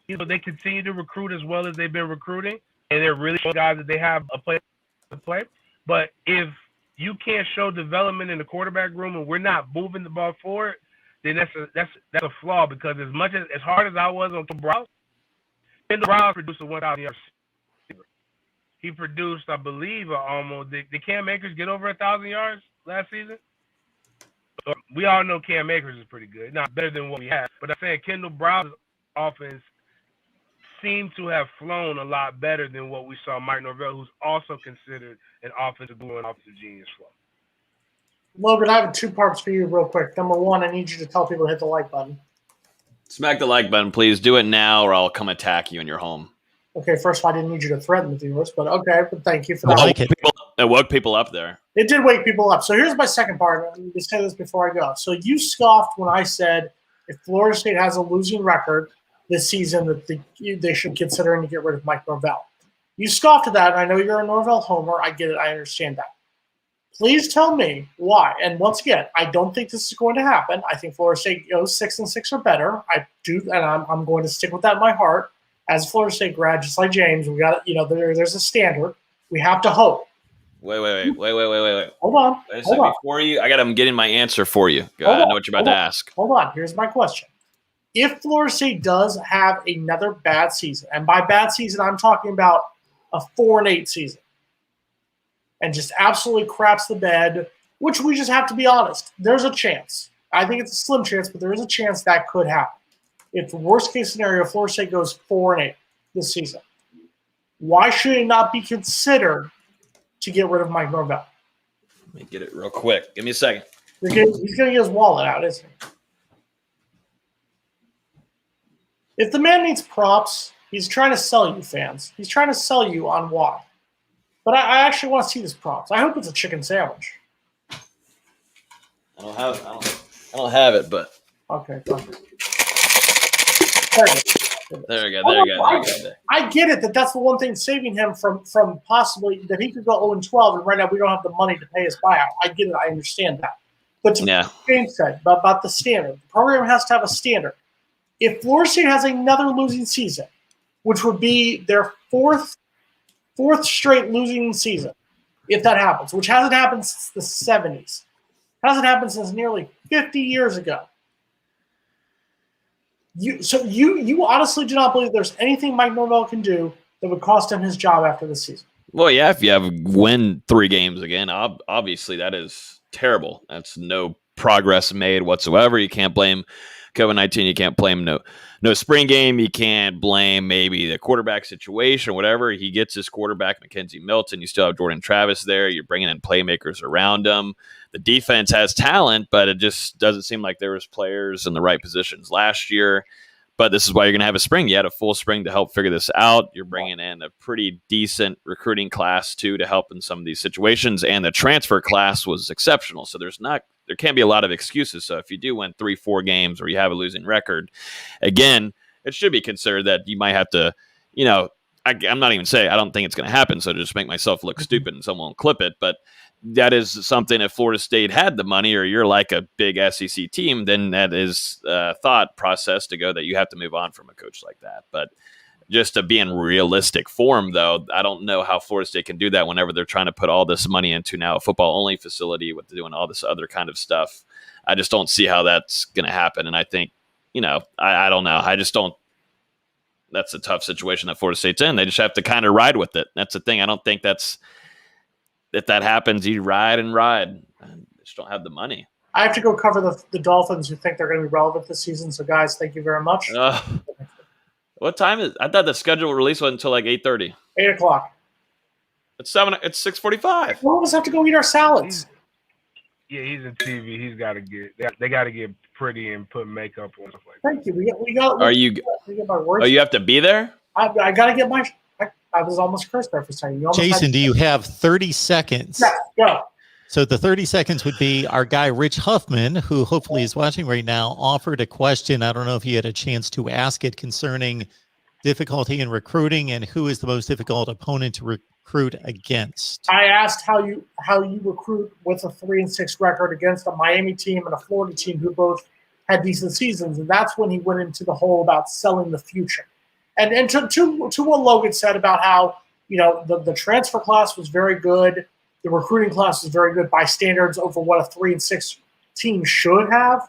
Speaker 5: they continue to recruit as well as they've been recruiting, and they're really showing guys that they have a place to play. But if you can't show development in the quarterback room and we're not moving the ball forward, then that's a flaw. Because as hard as I was on Kendall Browse produced a 1,000-yard receiver. He produced, I believe, did Cam Akers get over 1,000 yards last season? We all know Cam Akers is pretty good, not better than what we have. But I'm saying Kendall Browse's offense seemed to have flown a lot better than what we saw Mike Norvell, who's also considered an offensive guru and offensive genius, flow.
Speaker 2: Logan, I have 2 parts for you real quick. Number 1, I need you to tell people to hit the like button.
Speaker 4: Smack the like button, please. Do it now, or I'll come attack you in your home.
Speaker 2: Okay, first of all, I didn't need you to threaten the viewers, but okay, but thank you for that.
Speaker 4: It woke people up there.
Speaker 2: It did wake people up. So here's my second part. Let me say this before I go. So you scoffed when I said if Florida State has a losing record this season, that they should consider to get rid of Mike Norvell. You scoffed at that, and I know you're a Norvell homer. I get it. I understand that. Please tell me why. And once again, I don't think this is going to happen. I think Florida State goes 6-6 or better. I do, and I'm going to stick with that in my heart. As a Florida State grad, just like James, we got there's a standard. We have to hope.
Speaker 4: Wait.
Speaker 2: Hold on.
Speaker 4: Before you, I'm getting my answer for you. I know what you're about to ask.
Speaker 2: Hold on. Here's my question. If Florida State does have another bad season, and by bad season, I'm talking about a 4-8 season, and just absolutely craps the bed, which we just have to be honest, there's a chance. I think it's a slim chance, but there is a chance that could happen. If the worst case scenario, Florida State goes 4-8 this season, why should it not be considered to get rid of Mike Norvell?
Speaker 4: Let me get it real quick. Give me a second.
Speaker 2: He's going to get his wallet out, isn't he? If the man needs props, he's trying to sell you, fans. He's trying to sell you on why. But I actually want to see this props. I hope it's a chicken sandwich.
Speaker 4: I don't have it, but
Speaker 2: Okay, go ahead.
Speaker 4: there we go.
Speaker 2: I get it that's the one thing saving him from possibly that he could go 0-12, and right now we don't have the money to pay his buyout. I get it. I understand that. But to what James said about the standard, the program has to have a standard. If Florida State has another losing season, which would be their fourth straight losing season, if that happens, which hasn't happened since the 70s, hasn't happened since nearly 50 years ago. You honestly do not believe there's anything Mike Norvell can do that would cost him his job after this season?
Speaker 4: Well, yeah, if you have win 3 games again, obviously that is terrible. That's no progress made whatsoever. You can't blame COVID-19. You can't blame no spring game. You can't blame maybe the quarterback situation or whatever. He gets his quarterback, Mackenzie Milton. You still have Jordan Travis there. You're bringing in playmakers around him. The defense has talent, but it just doesn't seem like there was players in the right positions last year. But this is why you're going to have a spring. You had a full spring to help figure this out. You're bringing in a pretty decent recruiting class, too, to help in some of these situations. And the transfer class was exceptional. So there can't be a lot of excuses. So if you do win 3-4 games or you have a losing record, again, it should be considered that you might have to, I'm not even saying I don't think it's going to happen. So to just make myself look stupid and someone will clip it. But that is something if Florida State had the money or you're like a big SEC team, then that is a thought process to go that you have to move on from a coach like that. But just to be in realistic form, though, I don't know how Florida State can do that whenever they're trying to put all this money into now a football-only facility with doing all this other kind of stuff. I just don't see how that's going to happen. And I think, I don't know. I just don't. That's a tough situation that Florida State's in. They just have to kind of ride with it. That's the thing. I don't think if that happens, you ride and ride. I just don't have the money.
Speaker 2: I have to go cover the Dolphins who think they're going to be relevant this season. So, guys, thank you very much.
Speaker 4: What time is? I thought the schedule release wasn't until like 8:30.
Speaker 2: 8 o'clock.
Speaker 4: It's 6:45.
Speaker 2: We'll just have to go eat our salads.
Speaker 5: Yeah, he's in TV. He's got to get. They got to get pretty and put makeup on stuff like that.
Speaker 2: Thank you. We got.
Speaker 4: Are you? Oh, you have to be there.
Speaker 2: I got to get my. I was almost cursed there for a second.
Speaker 1: Jason, do you have 30 seconds?
Speaker 2: Yeah, go.
Speaker 1: So the 30 seconds would be our guy, Rich Huffman, who hopefully is watching right now, offered a question. I don't know if you had a chance to ask it concerning difficulty in recruiting and who is the most difficult opponent to recruit against.
Speaker 2: I asked how you recruit with a 3-6 record against a Miami team and a Florida team who both had decent seasons. And that's when he went into the whole about selling the future. And to what Logan said about how, the transfer class was very good. The recruiting class was very good by standards over what a 3-6 team should have.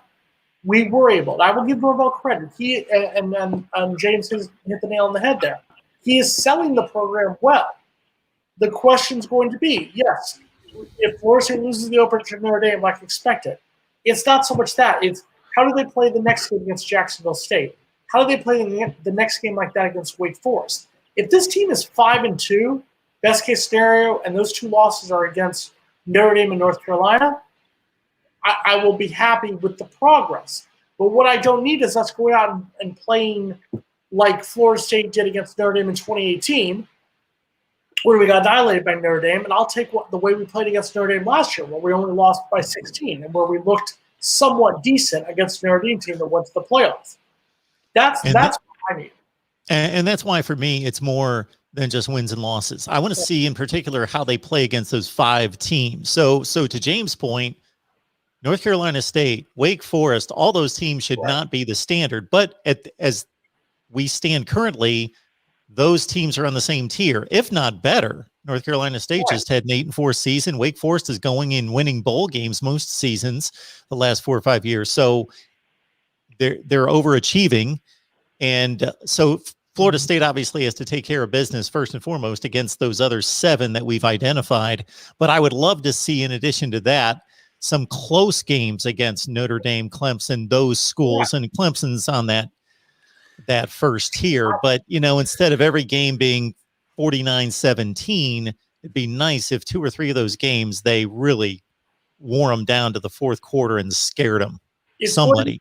Speaker 2: We were able. And I will give Norvell credit. He and James has hit the nail on the head there. He is selling the program well. The question's going to be, yes, if Florida State loses the opener to Notre Dame like expected, it's not so much that. It's how do they play the next game against Jacksonville State? How do they play the next game like that against Wake Forest? If this team is 5-2, best case scenario, and those 2 losses are against Notre Dame and North Carolina, I will be happy with the progress. But what I don't need is us going out and playing like Florida State did against Notre Dame in 2018, where we got annihilated by Notre Dame, and I'll take the way we played against Notre Dame last year, where we only lost by 16, and where we looked somewhat decent against Notre Dame team that went to the playoffs. That's what I need.
Speaker 1: And that's why, for me, it's more than just wins and losses. I want to see in particular how they play against those 5 teams. So to James' point, North Carolina State, Wake Forest, all those teams should not be the standard. But as we stand currently, those teams are on the same tier, if not better. North Carolina State just had an 8-4 season. Wake Forest is going in winning bowl games most seasons the last 4 or 5 years. So they're overachieving. And so Florida State obviously has to take care of business first and foremost against those other 7 that we've identified. But I would love to see, in addition to that, some close games against Notre Dame, Clemson, those schools. And Clemson's on that first tier. But, instead of every game being 49-17, it'd be nice if 2 or 3 of those games, they really wore them down to the fourth quarter and scared them.
Speaker 2: It's going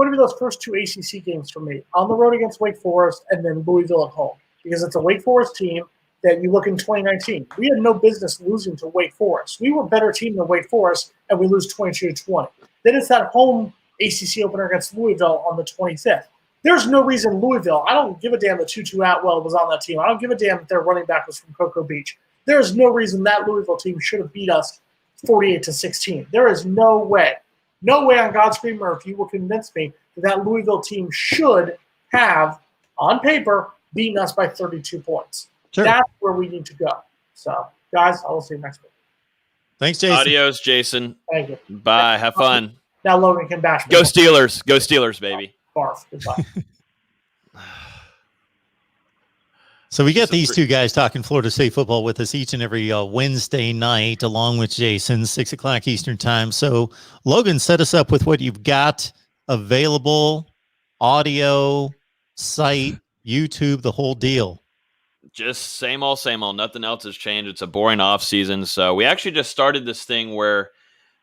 Speaker 2: to be those first 2 ACC games for me, on the road against Wake Forest and then Louisville at home, because it's a Wake Forest team that you look in 2019. We had no business losing to Wake Forest. We were a better team than Wake Forest, and we lose 22-20. Then it's that home ACC opener against Louisville on the 25th. There's no reason Louisville, I don't give a damn that Tutu Atwell was on that team. I don't give a damn that their running back was from Cocoa Beach. There's no reason that Louisville team should have beat us 48-16. There is no way on God's green earth you will convince me that Louisville team should have, on paper, beaten us by 32 points. Sure. That's where we need to go. So, guys, I will see you next week.
Speaker 1: Thanks, Jason.
Speaker 4: Adios, Jason.
Speaker 2: Thank you.
Speaker 4: Bye. Have fun.
Speaker 2: Now Logan can bash me.
Speaker 4: Go Steelers. Go Steelers, baby.
Speaker 2: Barf. Goodbye.
Speaker 1: So we get these 2 guys talking Florida State football with us each and every Wednesday night, along with Jason, 6:00 Eastern time. So Logan, set us up with what you've got available, audio, site, YouTube, the whole deal.
Speaker 4: Just same old. Nothing else has changed. It's a boring off season. So we actually just started this thing where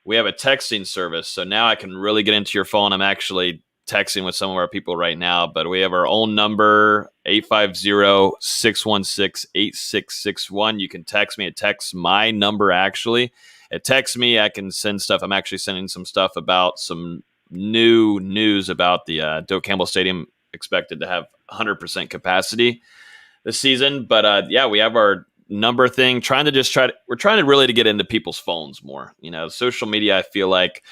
Speaker 4: we have a texting service. So now I can really get into your phone. I'm actually texting with some of our people right now, but we have our own number, 850-616-8661. You can text me. It texts my number, actually. It texts me. I can send stuff. I'm actually sending some stuff about some new news about the Doak Campbell Stadium, expected to have 100% capacity this season. But we have our number thing, we're trying to really get into people's phones more. Social media, I feel like,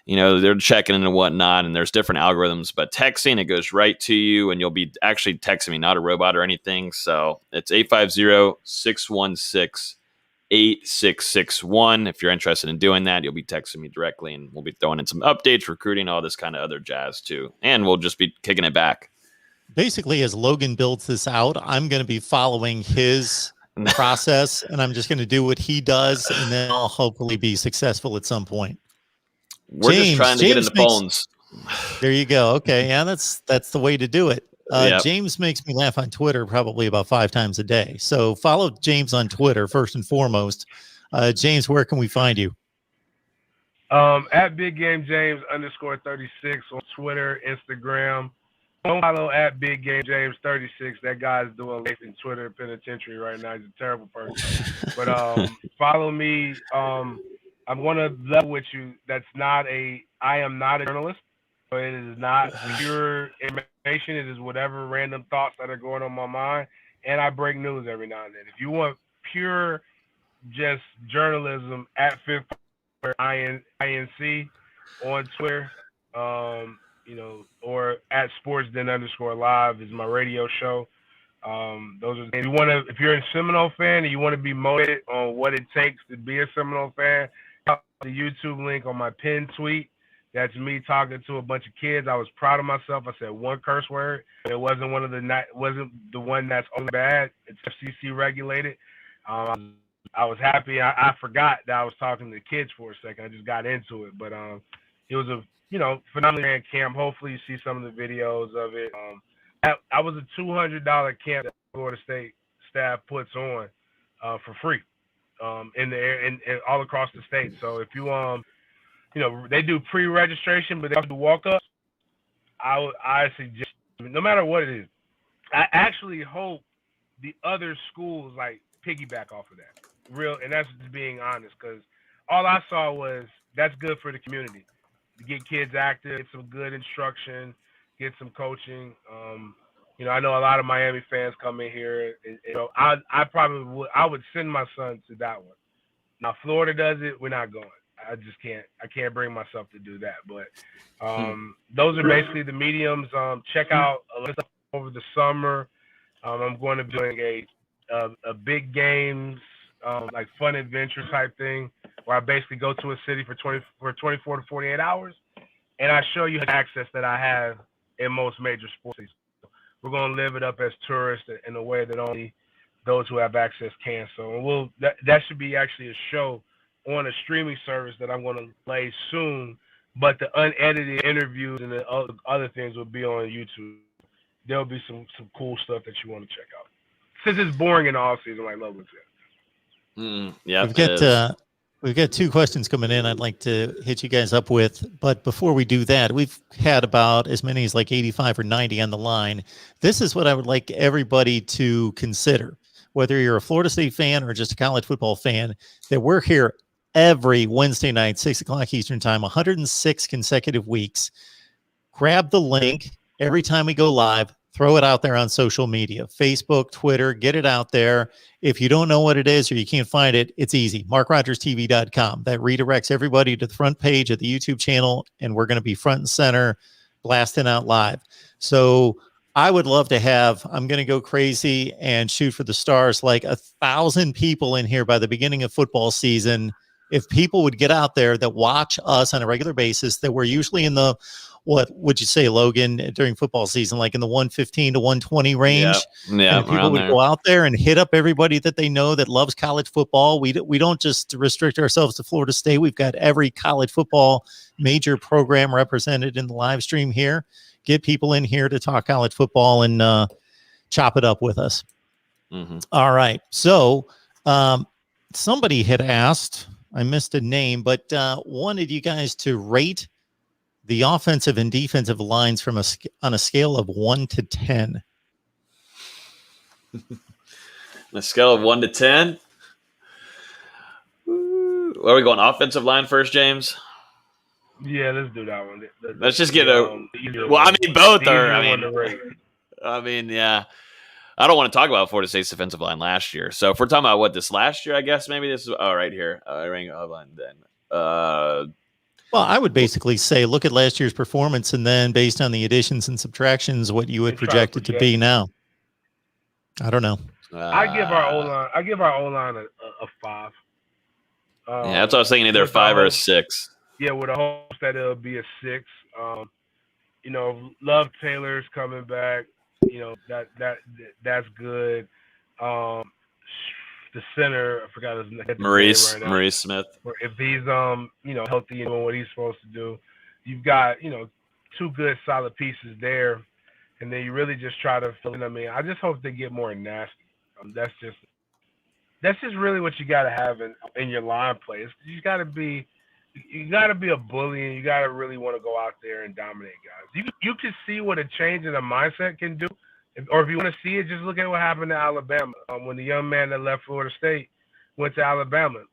Speaker 4: they're checking in and whatnot, and there's different algorithms, but texting, it goes right to you, and you'll be actually texting me, not a robot or anything. So it's 850-616-8661. If you're interested in doing that, you'll be texting me directly, and we'll be throwing in some updates, recruiting, all this kind of other jazz too. And we'll just be kicking it back.
Speaker 1: Basically, as Logan builds this out, I'm going to be following his process, and I'm just going to do what he does, and then I'll hopefully be successful at some point.
Speaker 4: We're just trying to get in the phones.
Speaker 1: There you go. Okay, yeah, that's the way to do it.
Speaker 4: Yep.
Speaker 1: James makes me laugh on Twitter probably about 5 times a day. So follow James on Twitter first and foremost. James, where can we find you?
Speaker 5: At Big Game James _36 on Twitter, Instagram. Don't follow at Big Game James 36. That guy's doing life in Twitter penitentiary right now. He's a terrible person. But follow me. I'm going to level with you. I am not a journalist. So it is not pure information. It is whatever random thoughts that are going on my mind. And I break news every now and then. If you want pure just journalism, at Fifth INC on Twitter, or at sportsden_live is my radio show. Those are if you're a Seminole fan and you want to be motivated on what it takes to be a Seminole fan, the YouTube link on my pinned tweet. That's me talking to a bunch of kids. I was proud of myself. I said one curse word. It wasn't wasn't the one that's only bad. It's FCC regulated. I was happy. I forgot that I was talking to the kids for a second. I just got into it, but it was a phenomenal camp. Hopefully you see some of the videos of it. I was a $200 camp that Florida State staff puts on for free in the air and all across the state. So if you they do pre-registration, but they do walk-ups. I suggest, no matter what it is, I actually hope the other schools like piggyback off of that. And that's just being honest, because all I saw was that's good for the community to get kids active, get some good instruction, get some coaching. You know, I know a lot of Miami fans come in here. And, you know, I would send my son to that one. Now Florida does it, we're not going. I just can't. I can't bring myself to do that. But those are basically the mediums. Check out a list over the summer. I'm going to be doing a big games, like fun adventure type thing, where I basically go to a city for 24 to 48 hours, and I show you the access that I have in most major sports. We're going to live it up as tourists in a way that only those who have access can. So that should be actually a show on a streaming service that I'm going to play soon. But the unedited interviews and the other things will be on YouTube. There'll be some cool stuff that you want to check out. Since it's boring in the off season, like Logan said.
Speaker 4: Yeah,
Speaker 1: we've got 2 questions coming in I'd like to hit you guys up with. But before we do that, we've had about as many as like 85 or 90 on the line. This is what I would like everybody to consider, whether you're a Florida State fan or just a college football fan, that we're here every Wednesday night, 6 o'clock Eastern time, 106 consecutive weeks. Grab the link every time we go live, throw it out there on social media, Facebook, Twitter, get it out there. If you don't know what it is or you can't find it, it's easy. MarkRogersTV.com. That redirects everybody to the front page of the YouTube channel, and we're going to be front and center blasting out live. So I would love to have, I'm going to go crazy and shoot for the stars, like 1,000 people in here by the beginning of football season. If people would get out there that watch us on a regular basis, that we're usually in the, what would you say, Logan, during football season, like in the 115 to 120 range?
Speaker 4: Yeah.
Speaker 1: And people would go out there and hit up everybody that they know that loves college football. We don't just restrict ourselves to Florida State. We've got every college football major program represented in the live stream here. Get people in here to talk college football and chop it up with us.
Speaker 4: Mm-hmm.
Speaker 1: All right. So somebody had asked, I missed a name, but wanted you guys to rate the offensive and defensive lines from on a scale of 1 to 10.
Speaker 4: On a scale of 1 to 10. Where are we going? Offensive line first, James?
Speaker 5: Yeah, let's do that one.
Speaker 4: Let's just get a. Well, I mean, both are. I mean, yeah. I don't want to talk about Florida State's defensive line last year. So if we're talking about what this last year, I guess maybe this is right here.
Speaker 1: Well, I would basically say look at last year's performance, and then based on the additions and subtractions, what you would project it to be now. I don't know.
Speaker 5: I give our O-line a 5.
Speaker 4: Yeah, that's what I was thinking. Either a 5 or a 6.
Speaker 5: Yeah, with a hopes that it'll be a 6. You know, Love Taylor's coming back. You know, that's good. The center, I forgot his name. Maurice Smith. If he's healthy and doing what he's supposed to do, you've got 2 good solid pieces there, and then you really just try to fill in. I mean, I just hope they get more nasty. That's just really what you got to have in your line play. You got to be a bully, and you got to really want to go out there and dominate guys. You can see what a change in the mindset can do. Or if you want to see it, just look at what happened to Alabama when the young man that left Florida State went to Alabama.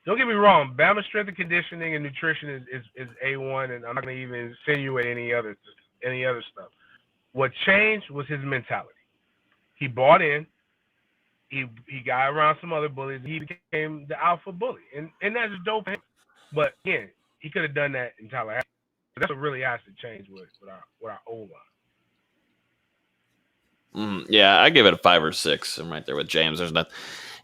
Speaker 5: Don't get me wrong, Bama's strength and conditioning and nutrition is A1, and I'm not going to even insinuate any other stuff. What changed was his mentality. He bought in. He got around some other bullies. He became the alpha bully, and that's dope. But again, he could have done that in Tallahassee. That's what really has to change with our O-line.
Speaker 4: Yeah, I give it a 5 or 6. I'm right there with James. There's not.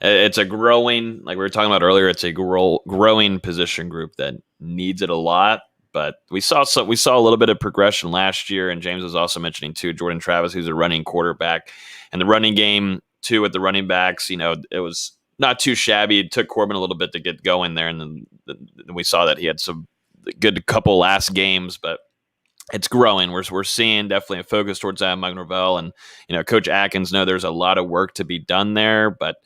Speaker 4: It's a growing, like we were talking about earlier. It's a growing position group that needs it a lot. But we saw a little bit of progression last year, and James was also mentioning too Jordan Travis, who's a running quarterback, and the running game too with the running backs. You know, it was not too shabby. It took Corbin a little bit to get going there, and then we saw that he had some good couple last games, but. It's growing. We're seeing definitely a focus towards that. Mike Norvell and Coach Atkins know there's a lot of work to be done there, but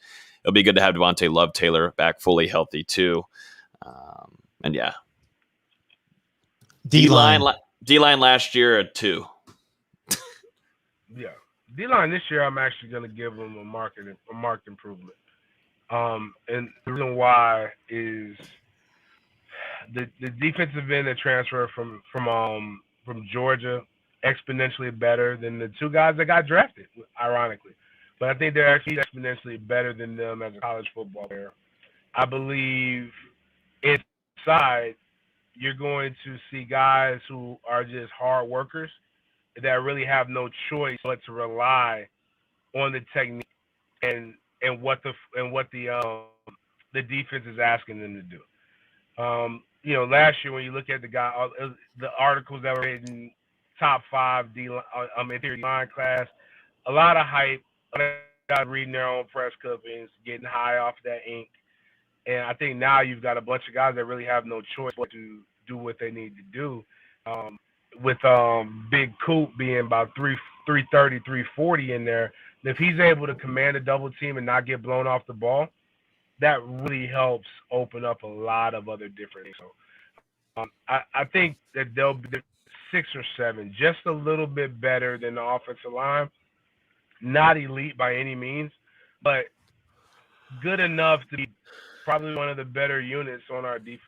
Speaker 4: it'll be good to have Devontae Love Taylor back fully healthy too. And yeah, D-line last year a 2.
Speaker 5: Yeah, D-line this year I'm actually going to give them a marked improvement. And the reason why is the defensive end that transferred from Georgia, exponentially better than the two guys that got drafted, ironically. But I think they're actually exponentially better than them as a college football player. I believe inside, you're going to see guys who are just hard workers that really have no choice but to rely on the technique and what the defense is asking them to do. Last year when you look at the articles that were written, top 5 interior line class, a lot of hype, a lot of guys reading their own press clippings, getting high off that ink. And I think now you've got a bunch of guys that really have no choice but to do what they need to do. With Big Coop being about 330, 340 in there, and if he's able to command a double team and not get blown off the ball, that really helps open up a lot of other different things. So I think that they'll be 6 or 7, just a little bit better than the offensive line. Not elite by any means, but good enough to be probably one of the better units on our defense.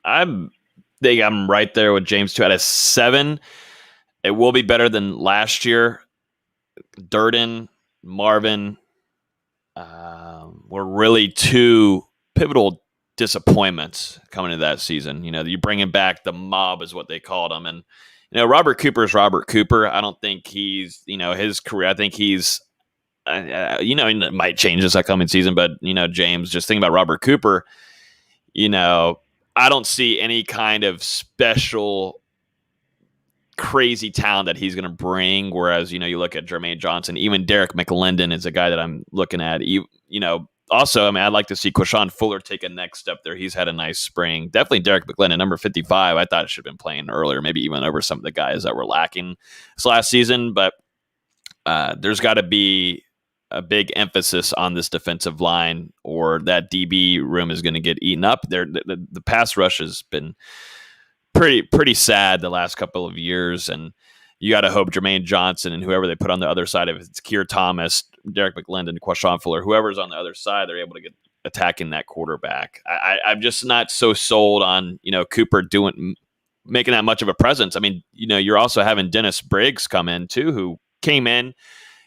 Speaker 4: I think I'm right there with James too. At a 7, it will be better than last year. Durden, Marvin were really 2 pivotal disappointments coming into that season. You bringing back the mob is what they called him, and Robert Cooper is Robert Cooper. I don't think he's his career. I think he's it might change this upcoming season, but James, just thinking about Robert Cooper, I don't see any kind of special crazy talent that he's going to bring. Whereas, you look at Jermaine Johnson, even Derek McLendon is a guy that I'm looking at. Also, I'd like to see Quashon Fuller take a next step there. He's had a nice spring. Definitely Derek McLendon, number 55. I thought it should have been playing earlier, maybe even over some of the guys that were lacking this last season. But there's got to be a big emphasis on this defensive line, or that DB room is going to get eaten up. The pass rush has been pretty sad the last couple of years, and you got to hope Jermaine Johnson and whoever they put on the other side of it, it's Keir Thomas, Derek McLendon, Quashon Fuller, whoever's on the other side, they're able to get attacking that quarterback. I'm just not so sold on Cooper making that much of a presence. I mean, you're also having Dennis Briggs come in too, who came in.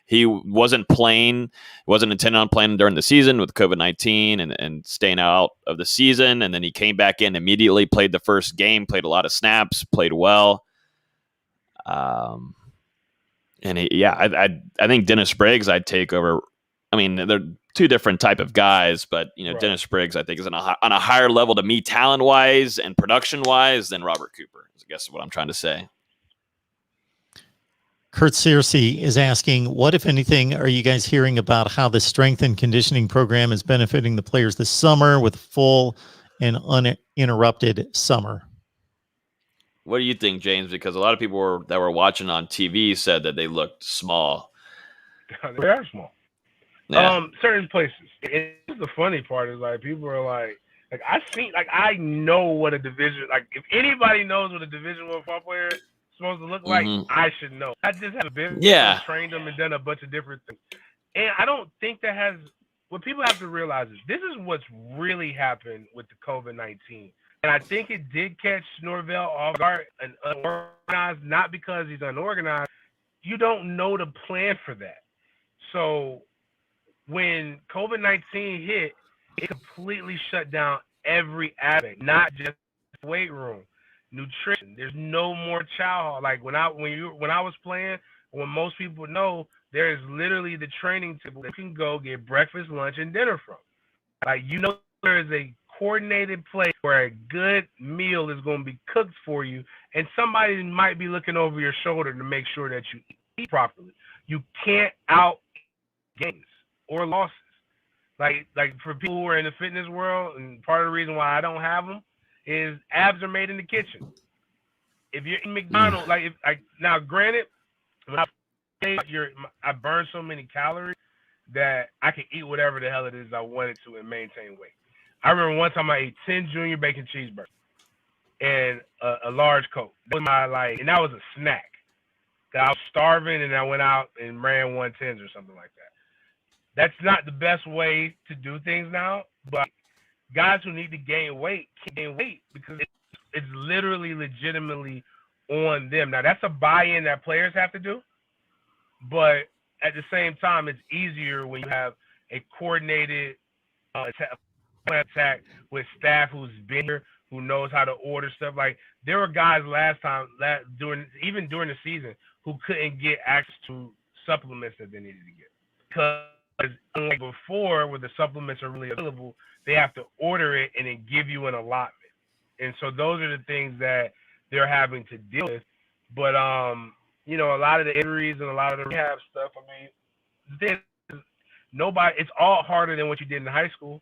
Speaker 4: He wasn't intended on playing during the season with COVID-19 and staying out of the season. And then he came back in immediately, played the first game, played a lot of snaps, played well. I think Dennis Briggs I'd take over. I mean, they're 2 different type of guys, but right. Dennis Briggs I think is on a higher level to me, talent-wise and production-wise, than Robert Cooper, I guess is what I'm trying to say.
Speaker 1: Kurt Searcy is asking, what, if anything, are you guys hearing about how the strength and conditioning program is benefiting the players this summer with full and uninterrupted summer?
Speaker 4: What do you think, James? Because a lot of people that were watching on TV said that they looked small.
Speaker 5: They are small.
Speaker 4: Yeah.
Speaker 5: Certain places. And the funny part is, like, people are like I know what a division, like, if anybody knows what a Division I football player is supposed to look like, I should know. I just have been trained them and done a bunch of different things. And I don't think that has – what people have to realize is this is what's really happened with the COVID-19. And I think it did catch Norvell off guard and unorganized, not because he's unorganized. You don't know the plan for that. So when COVID-19 hit, it completely shut down every aspect, not just the weight room, nutrition. There's no more chow. Like when I was playing, when most people know, there is literally the training table that you can go get breakfast, lunch, and dinner from. Like, there is a coordinated place where a good meal is going to be cooked for you, and somebody might be looking over your shoulder to make sure that you eat properly. You can't out gains or losses. Like for people who are in the fitness world, and part of the reason why I don't have them is abs are made in the kitchen. If you're in McDonald's, now granted, when I burn so many calories that I can eat whatever the hell it is I wanted to and maintain weight. I remember one time I ate 10 junior bacon cheeseburgers and a large Coke. That was and that was a snack. I was starving and I went out and ran 110s or something like that. That's not the best way to do things now, but guys who need to gain weight can gain weight because it's literally legitimately on them. Now, that's a buy-in that players have to do, but at the same time, it's easier when you have a coordinated attack with staff who's been here, who knows how to order stuff. Like, there were guys during the season who couldn't get access to supplements that they needed to get. Because unlike before, where the supplements are really available, they have to order it and then give you an allotment. And so those are the things that they're having to deal with. But, you know, a lot of the injuries and a lot of the rehab stuff, I mean, it's all harder than what you did in high school.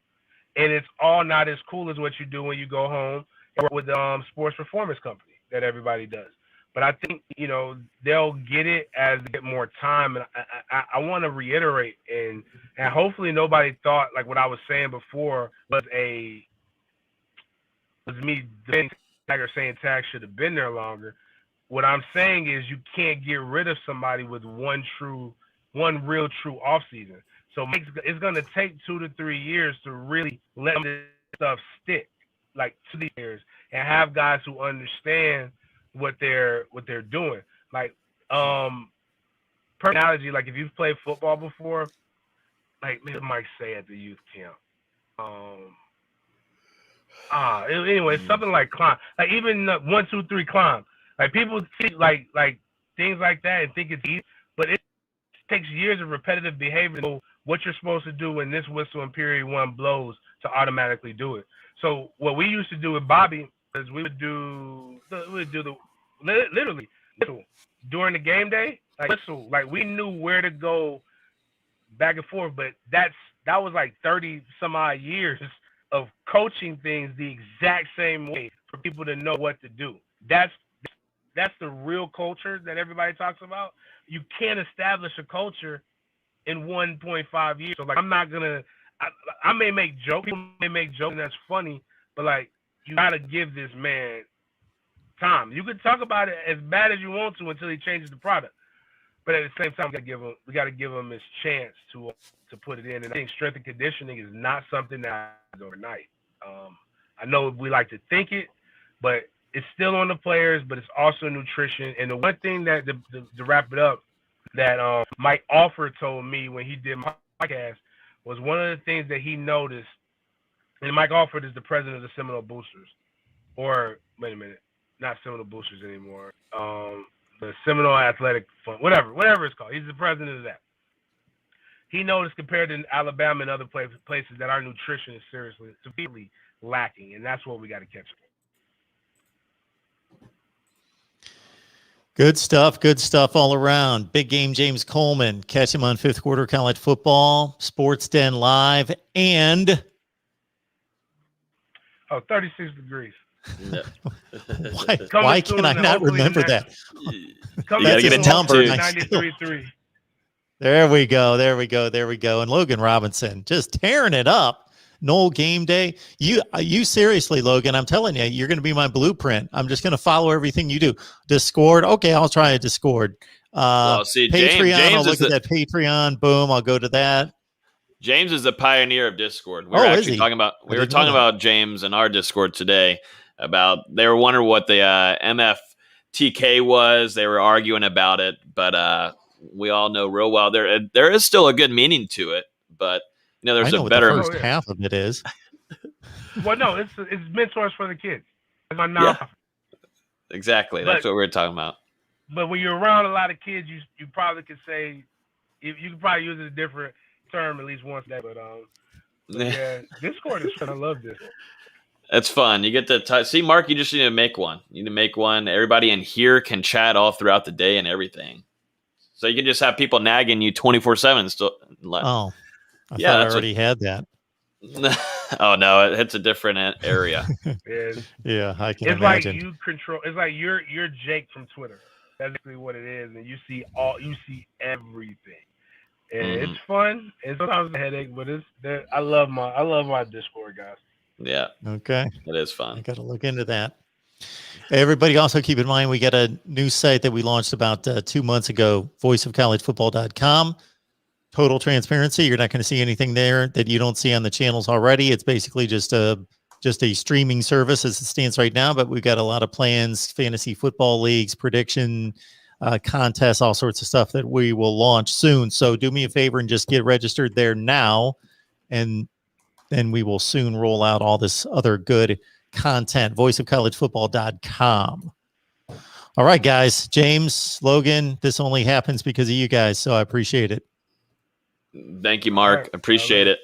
Speaker 5: And it's all not as cool as what you do when you go home and work with the sports performance company that everybody does. But I think, you know, they'll get it as they get more time. And I want to reiterate, and hopefully nobody thought like what I was saying before was me defending Tag or saying Tag should have been there longer. What I'm saying is you can't get rid of somebody with one real true offseason. So it's going to take 2 to 3 years to really let this stuff stick, like 2 years, and have guys who understand what they're doing. Like, personality, like if you've played football before, like maybe Mike say at the youth camp. Anyway, something like climb, like even 1, 2, 3 climb. Like people see like things like that and think it's easy, but it takes years of repetitive behavior to know what you're supposed to do when this whistle in period 1 blows to automatically do it. So what we used to do with Bobby is we would do the literally whistle during the game day, like whistle, like we knew where to go back and forth. But that was like 30 some odd years of coaching things the exact same way for people to know what to do. That's the real culture that everybody talks about. You can't establish a culture in 1.5 years. So like, I'm not gonna. I may make jokes. People may make jokes, and that's funny. But like, you gotta give this man time. You can talk about it as bad as you want to until he changes the product. But at the same time, we gotta give him his chance to put it in. And I think strength and conditioning is not something that happens overnight. I know we like to think it, but it's still on the players. But it's also nutrition. And the one thing that to wrap it up, that Mike Alford told me when he did my podcast was one of the things that he noticed. And Mike Alford is the president of the Seminole Boosters, or wait a minute, not Seminole Boosters anymore. The Seminole Athletic Fund, whatever it's called. He's the president of that. He noticed compared to Alabama and other places that our nutrition is severely lacking, and that's what we got to catch up.
Speaker 1: Good stuff all around. Big Game James Coleman. Catch him on Fifth Quarter College Football, Sports Den Live, and
Speaker 5: 36 degrees.
Speaker 4: No.
Speaker 1: Why can I not remember that?
Speaker 4: You gotta get a number.
Speaker 5: 93.3.
Speaker 1: There we go. And Logan Robinson just tearing it up. Noel game day. You seriously, Logan, I'm telling you, you're going to be my blueprint. I'm just going to follow everything you do. Discord. Okay, I'll try a Discord.
Speaker 4: Well, see,
Speaker 1: Patreon.
Speaker 4: James
Speaker 1: I'll look at that Patreon. Boom. I'll go to that.
Speaker 4: James is the pioneer of Discord. We were actually talking about James in our Discord today about they were wondering what the MFTK was. They were arguing about it, but we all know real well there is still a good meaning to it, but you know, there's a better
Speaker 1: the first half of it is.
Speaker 5: Well, no, it's mentors for the kids.
Speaker 4: Yeah. Exactly. That's what we're talking about.
Speaker 5: But when you're around a lot of kids, you probably could say you could probably use a different term at least once a day. But yeah, Discord is fun. I love this.
Speaker 4: It's fun. You get to see, Mark. You just need to make one. You need to make one. Everybody in here can chat all throughout the day and everything. So you can just have people nagging you 24/7 still.
Speaker 1: Oh. I thought I already had that.
Speaker 4: Oh no, it hits a different area.
Speaker 1: Yeah, I can
Speaker 5: it's
Speaker 1: imagine.
Speaker 5: Like you control. It's like you're Jake from Twitter. That's basically what it is, and you see everything, and it's fun. And sometimes it's a headache, but I love my Discord guys.
Speaker 4: Yeah.
Speaker 1: Okay.
Speaker 4: It is fun.
Speaker 1: I got to look into that. Everybody also keep in mind we got a new site that we launched about 2 months ago, voiceofcollegefootball.com. Total transparency. You're not going to see anything there that you don't see on the channels already. It's basically just a just a streaming service as it stands right now, but we've got a lot of plans, fantasy football leagues, prediction contests, all sorts of stuff that we will launch soon. So do me a favor and just get registered there now, and then we will soon roll out all this other good content. voiceofcollegefootball.com. All right, guys. James, Logan, this only happens because of you guys, so I appreciate it.
Speaker 4: Thank you, Mark.
Speaker 5: All right.
Speaker 4: Appreciate it.